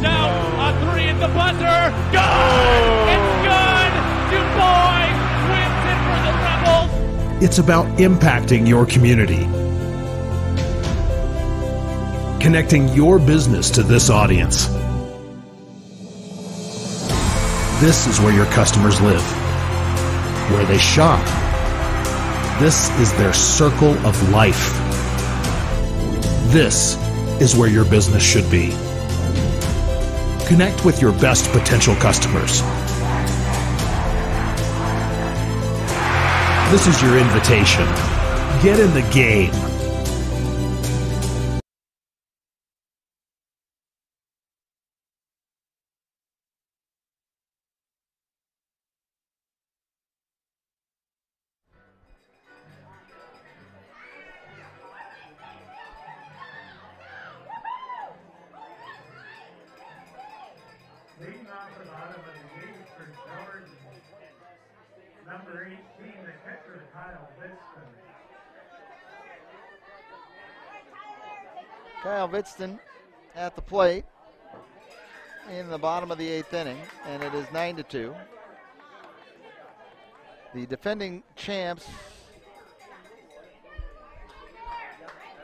Down on 3 at the buzzer. Good! It's good! Du Bois wins it for the Rebels. It's about impacting your community, connecting your business to this audience. This is where your customers live, where they shop. This is their circle of life. This is where your business should be. Connect with your best potential customers. This is your invitation. Get in the game. Leading off the bottom of the 8th for Jordan, number 18, the catcher, Kyle Vitston. Kyle Vitston at the plate in the bottom of the 8th inning, and it is 9-2. The defending champs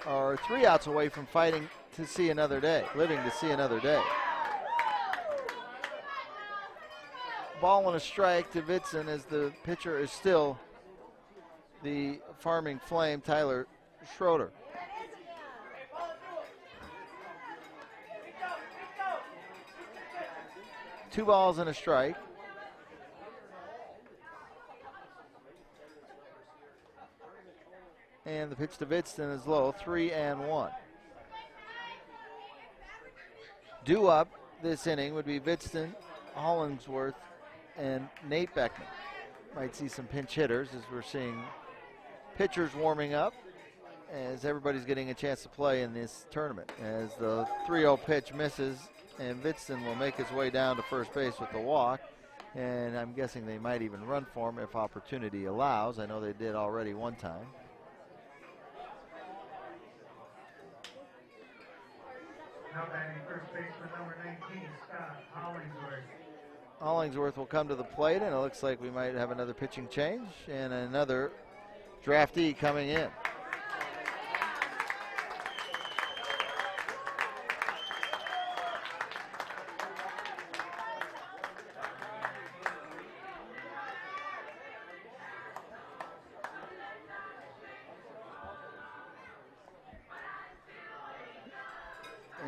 are 3 outs away from fighting to see another day, living to see another day. Ball and a strike to Vitston as the pitcher is still the Farming Flame, Tyler Schroeder. Two balls and a strike. And the pitch to Vitston is low, 3-1. Due up this inning would be Vitston, Hollingsworth, and Nate Beckman. Might see some pinch hitters as we're seeing pitchers warming up as everybody's getting a chance to play in this tournament. As the 3-0 pitch misses, and Vitston will make his way down to first base with the walk. And I'm guessing they might even run for him if opportunity allows. I know they did already one time. Now batting first baseman number 19, Scott Hollingsworth. Hollingsworth will come to the plate, and it looks like we might have another pitching change and another draftee coming in.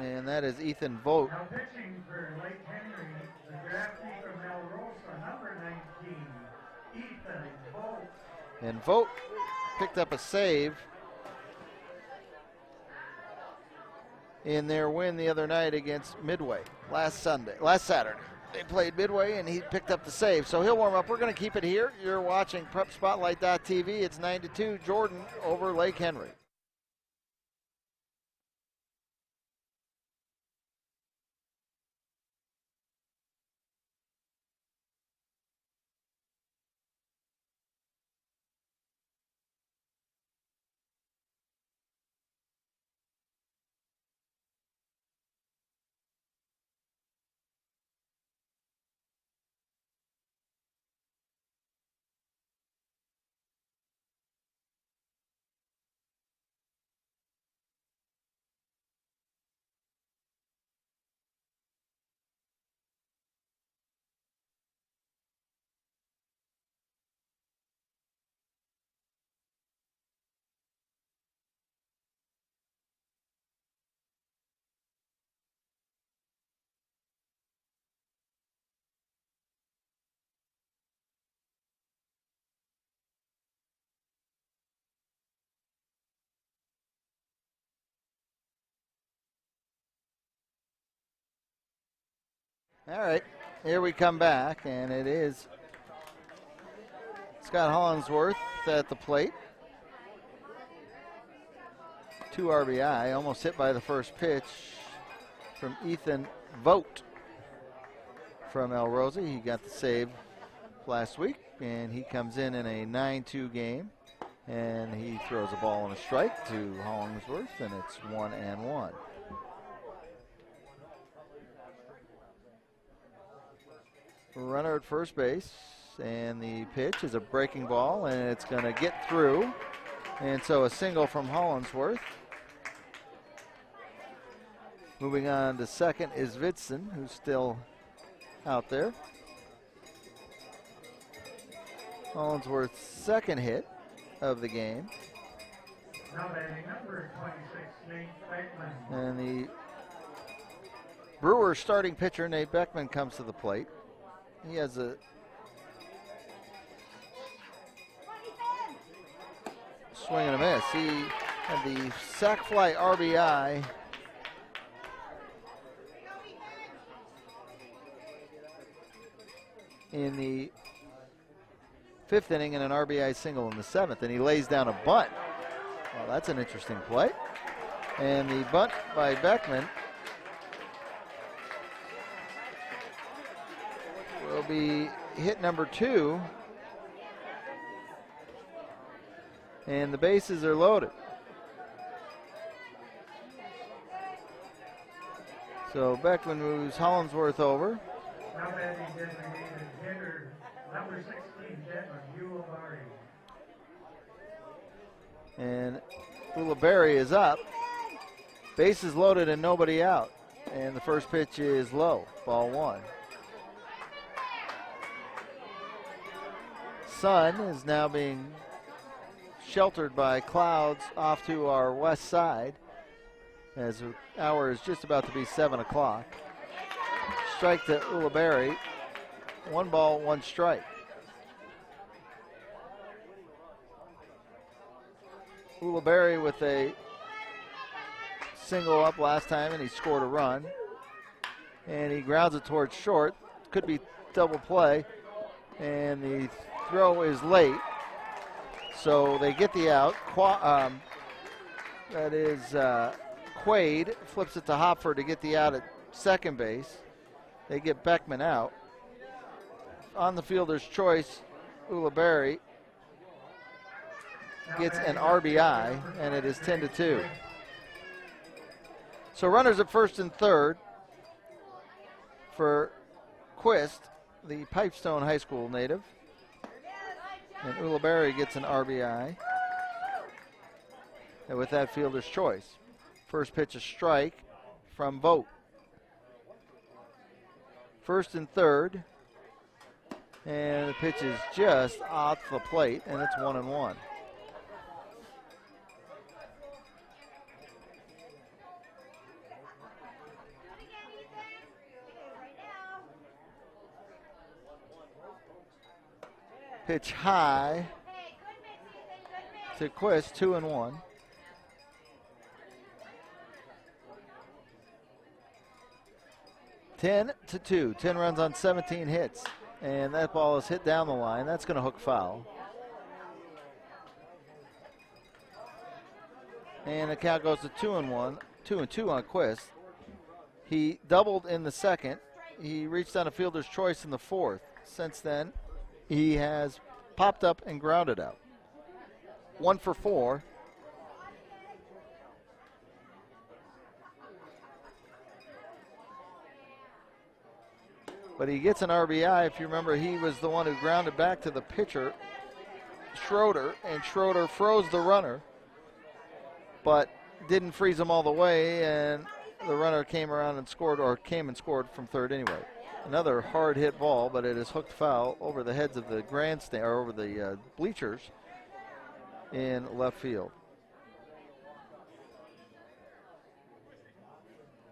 And that is Ethan Vogt. Now pitching for Lake Henry, the draftee from Melrosa, number 19, Ethan Vogt. And Vogt picked up a save in their win the other night against Midway last Saturday. They played midway, and he picked up the save. So he'll warm up. We're going to keep it here. You're watching PrepSpotlight.tv. It's 9-2, Jordan over Lake Henry. All right, here we come back, and it is Scott Hollingsworth at the plate. 2 RBI, almost hit by the first pitch from Ethan Vogt from El Rosa. He got the save last week, and he comes in a 9-2 game, and he throws a ball and a strike to Hollingsworth, and it's 1-1. Runner at first base, and the pitch is a breaking ball, and it's going to get through. And so a single from Hollingsworth. Moving on to second is Vidson, who's still out there. Hollingsworth's second hit of the game. Now batting number 26, Nate Beckman. And the Brewers starting pitcher, Nate Beckman, comes to the plate. He has a swing and a miss. He had the sac fly RBI in the 5th inning and an RBI single in the 7th, and he lays down a bunt. Well, that's an interesting play. And the bunt by Beckman will be hit number 2, and the bases are loaded. So Beckman moves Hollingsworth over. Now batting designated hitter number 16, Devin Ulibarri. And Ulibarri is up. Bases loaded and nobody out. And the first pitch is low, ball 1. Sun is now being sheltered by clouds off to our west side as the hour is just about to be 7 o'clock. Strike to Ulibarri. 1 ball, 1 strike. Ulibarri with a single up last time, and he scored a run. And he grounds it towards short. Could be double play. And the throw is late, so they get the out. That is Quaid flips it to Hopford to get the out at second base. They get Beckman out. On the fielder's choice, Ulibarri gets an RBI, and it is 10-2. So runners at first and third for Quist, the Pipestone High School native. And Ulibarri gets an RBI. And with that fielder's choice. First pitch a strike from Vogt. First and third. And the pitch is just off the plate, and it's 1-1. Pitch high to Quist, 2-1. 10-2. 10 runs on 17 hits. And that ball is hit down the line. That's going to hook foul. And the count goes to 2-1. 2-2 on Quist. He doubled in the second. He reached on a fielder's choice in the fourth. Since then, he has popped up and grounded out. 1 for 4. But he gets an RBI. If you remember, he was the one who grounded back to the pitcher, Schroeder, and Schroeder froze the runner, but didn't freeze him all the way, and the runner came around and scored, or came and scored from third anyway. Another hard hit ball, but it is hooked foul over the heads of the grandstand, or over the bleachers in left field.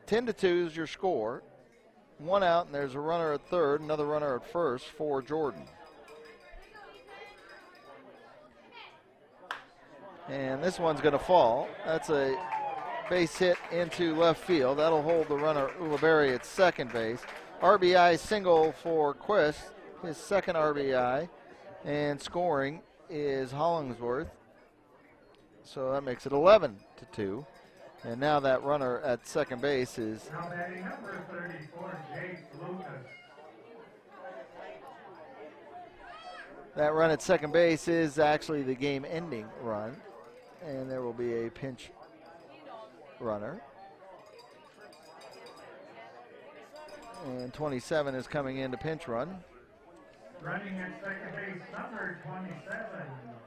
10-2 is your score. 1 out, and there's a runner at third, another runner at first for Jordan. And this one's going to fall. That's a base hit into left field. That'll hold the runner Ulibarri at second base. RBI single for Quist, his second RBI, and scoring is Hollingsworth. So that makes it 11-2. And now that runner at second base is Now batting number 34, Jake Lucas. that run at second base is actually the game-ending run, and there will be a pinch runner. And 27 is coming in to pinch run. Running at second base, number 27,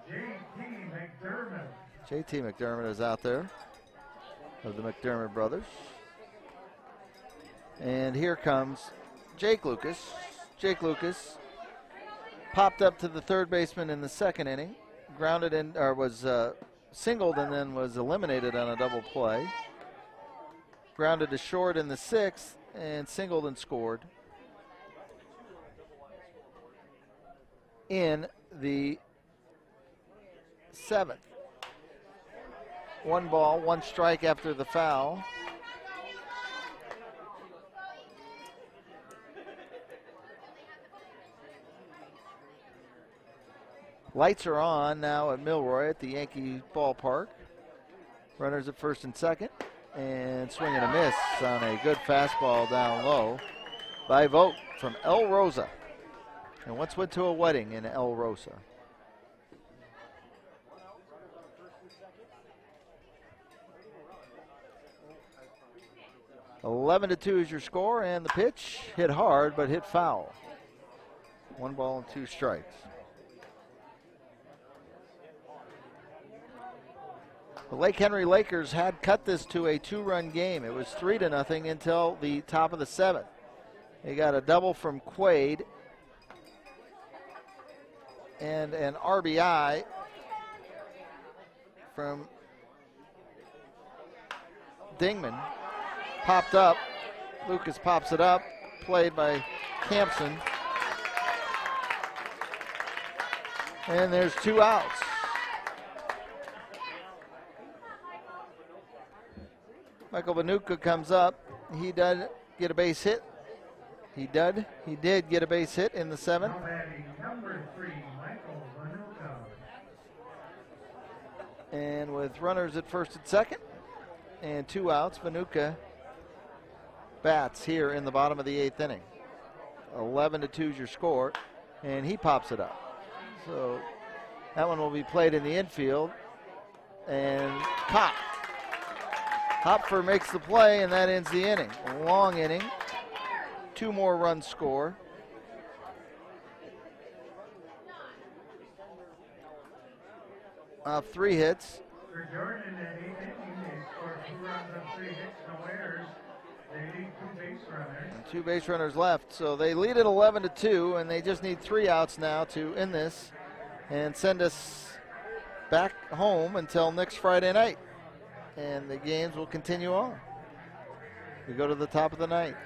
J.T. McDermott. J.T. McDermott is out there, of the McDermott brothers. And here comes Jake Lucas. Jake Lucas popped up to the third baseman in the second inning, grounded in, or was singled and then was eliminated on a double play. Grounded to short in the sixth and singled and scored in the seventh. 1 ball, 1 strike after the foul. Lights are on now at Milroy at the Yankee ballpark. Runners at first and second. And swing and a miss on a good fastball down low by Vogt from El Rosa. And once went to a wedding in El Rosa. (11-2) is your score, and the pitch hit hard but hit foul. 1 ball and 2 strikes. The Lake Henry Lakers had cut this to a 2-run game. It was 3-0 until the top of the 7th. They got a double from Quaid and an RBI from Dingman. Popped up. Lucas pops it up. Played by Campson. And there's 2 outs. Michael Vanuka comes up. He did get a base hit. He did get a base hit in the 7th. Now batting number 3, Michael Vanuka. And with runners at first and second and 2 outs, Vanuka bats here in the bottom of the 8th inning. 11-2 is your score, and he pops it up. So that one will be played in the infield, and caught. Hopfer makes the play, and that ends the inning. A long inning. 2 more runs score. Off 3 hits. For Jordan in that 8th inning, they scored 2 runs on 3 hits, no errors. They lead 2 base runners. And 2 base runners left. So they lead at 11-2, and they just need 3 outs now to end this and send us back home until next Friday night. And the games will continue on. We go to the top of the 9th.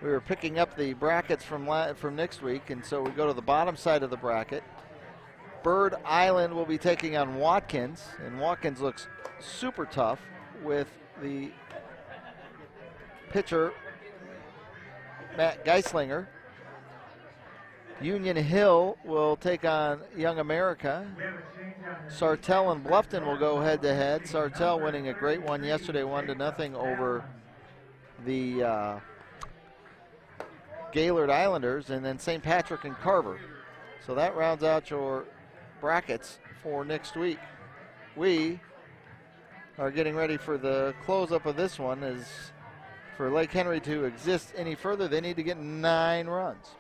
We were picking up the brackets from next week, and so we go to the bottom side of the bracket. Bird Island will be taking on Watkins, and Watkins looks super tough with the pitcher, Matt Geislinger. Union Hill will take on Young America. Sartell and Bluffton will go head-to-head. Sartell winning a great one yesterday, 1-0 over the Gaylord Islanders, and then St. Patrick and Carver. So that rounds out your brackets for next week. We are getting ready for the close-up of this one. As for Lake Henry to exist any further, they need to get 9 runs.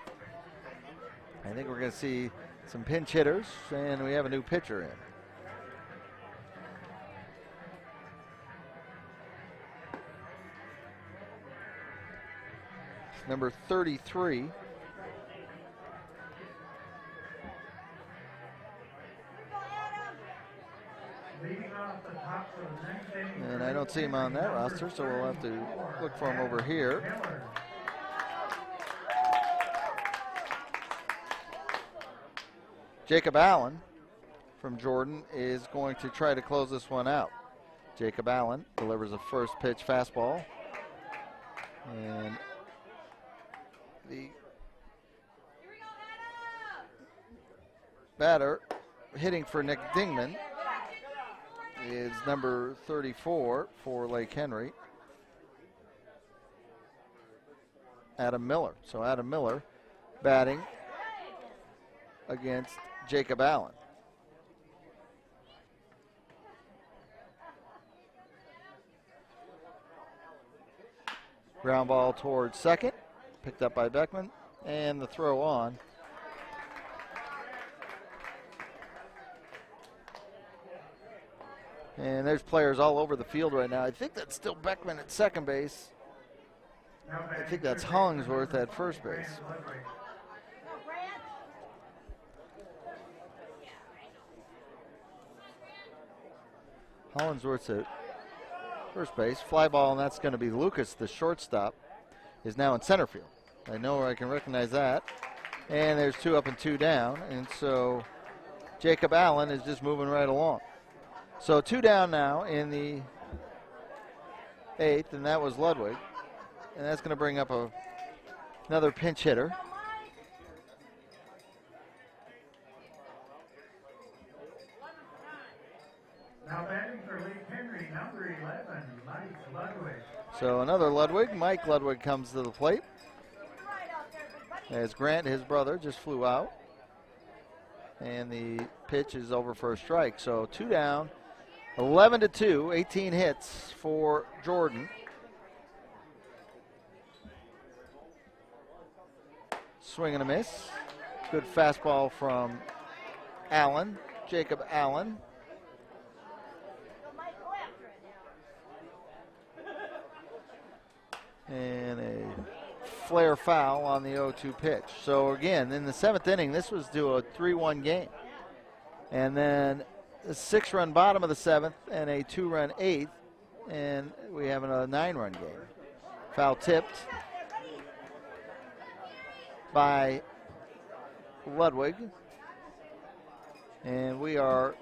I think we're going to see some pinch hitters, and we have a new pitcher in. Number 33. And I don't see him on that roster, so we'll have to look for him over here. Jacob Allen from Jordan is going to try to close this one out. Jacob Allen delivers a first pitch fastball. And the batter hitting for Nick Dingman is number 34 for Lake Henry, Adam Miller. So Adam Miller batting against Jacob Allen. Ground ball towards second, picked up by Beckman, and the throw on. And there's players all over the field right now. I think that's still Beckman at second base. I think that's Hollingsworth at first base. Hollingsworth's at first base. Fly ball, and that's going to be Lucas, the shortstop, is now in center field. I know I can recognize that. And there's 2 up and 2 down. And so Jacob Allen is just moving right along. So 2 down now in the 8th, and that was Ludwig. And that's going to bring up another pinch hitter. Now batting for Lake Henry, number 11, Mike Ludwig. So another Ludwig. Mike Ludwig comes to the plate. As Grant, his brother, just flew out. And the pitch is over for a strike. So 2 down, 11-2, 18 hits for Jordan. Swing and a miss. Good fastball from Allen, Jacob Allen. And a flare foul on the 0-2 pitch. So again, in the 7th inning, this was to a 3-1 game. And then a 6-run bottom of the 7th and a 2-run 8th. And we have a 9-run game. Foul tipped by Ludwig. And we are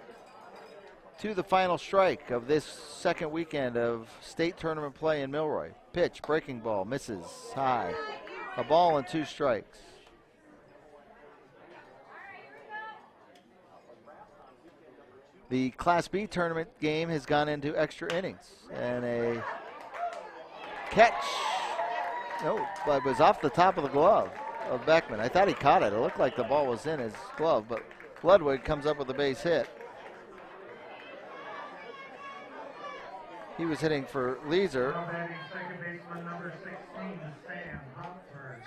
to the final strike of this second weekend of state tournament play in Milroy. Pitch, breaking ball, misses high. A ball and 2 strikes. The Class B tournament game has gone into extra innings. And a catch. No, but it was off the top of the glove of Beckman. I thought he caught it. It looked like the ball was in his glove, but Ludwig comes up with a base hit. He was hitting for Leeser. Now batting second baseman, number 16, Sam Hopford.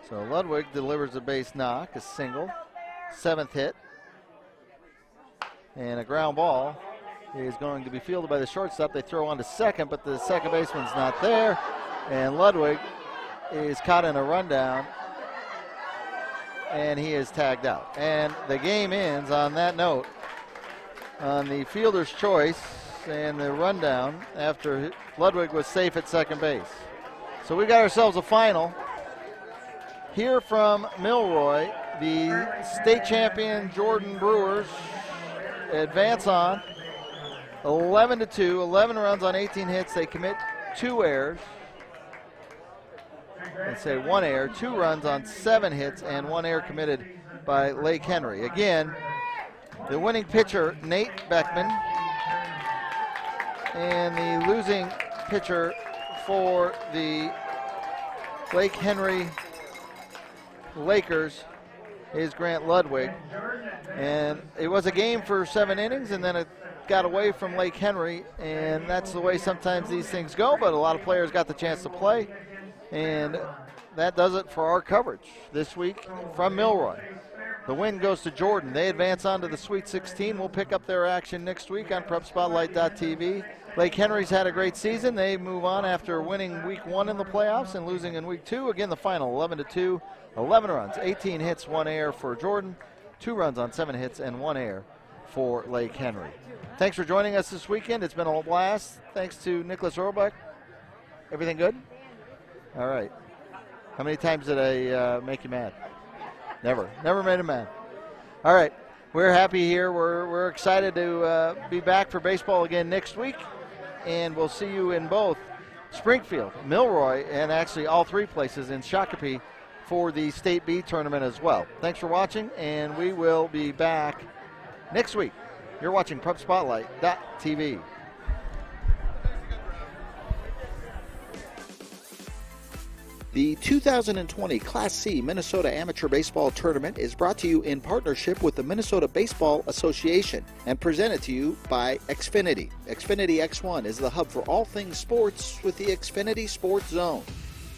So Ludwig delivers a base knock, a single, 7th hit. And a ground ball is going to be fielded by the shortstop. They throw on to second, but the second baseman's not there. And Ludwig is caught in a rundown, and he is tagged out. And the game ends on that note, on the fielder's choice and the rundown after Ludwig was safe at second base. So we got ourselves a final here from Milroy, the state champion Jordan Brewers advance on 11-2, 11 runs on 18 hits. They commit 2 errors. Let's say 1 error, 2 runs on 7 hits, and 1 error committed by Lake Henry. Again, the winning pitcher, Nate Beckman, and the losing pitcher for the Lake Henry Lakers is Grant Ludwig. And it was a game for 7 innings, and then it got away from Lake Henry, and that's the way sometimes these things go, but a lot of players got the chance to play, and that does it for our coverage this week from Milroy. The win goes to Jordan. They advance on to the Sweet 16. We'll pick up their action next week on PrepSpotlight.tv. Lake Henry's had a great season. They move on after winning week 1 in the playoffs and losing in week 2. Again, the final 11-2, 11 runs, 18 hits, 1 error for Jordan, 2 runs on 7 hits, and 1 error for Lake Henry. Thanks for joining us this weekend. It's been a blast. Thanks to Nicholas Orbeck. Everything good? All right. How many times did I make you mad? Never made him mad. All right. We're happy here. We're excited to be back for baseball again next week. And we'll see you in both Springfield, Milroy, and actually all 3 places in Shakopee for the State B tournament as well. Thanks for watching, and we will be back next week. You're watching PrepSpotlight.tv. The 2020 Class C Minnesota Amateur Baseball Tournament is brought to you in partnership with the Minnesota Baseball Association and presented to you by Xfinity. Xfinity X1 is the hub for all things sports with the Xfinity Sports Zone.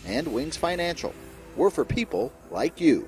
And Wings Financial. We're for people like you.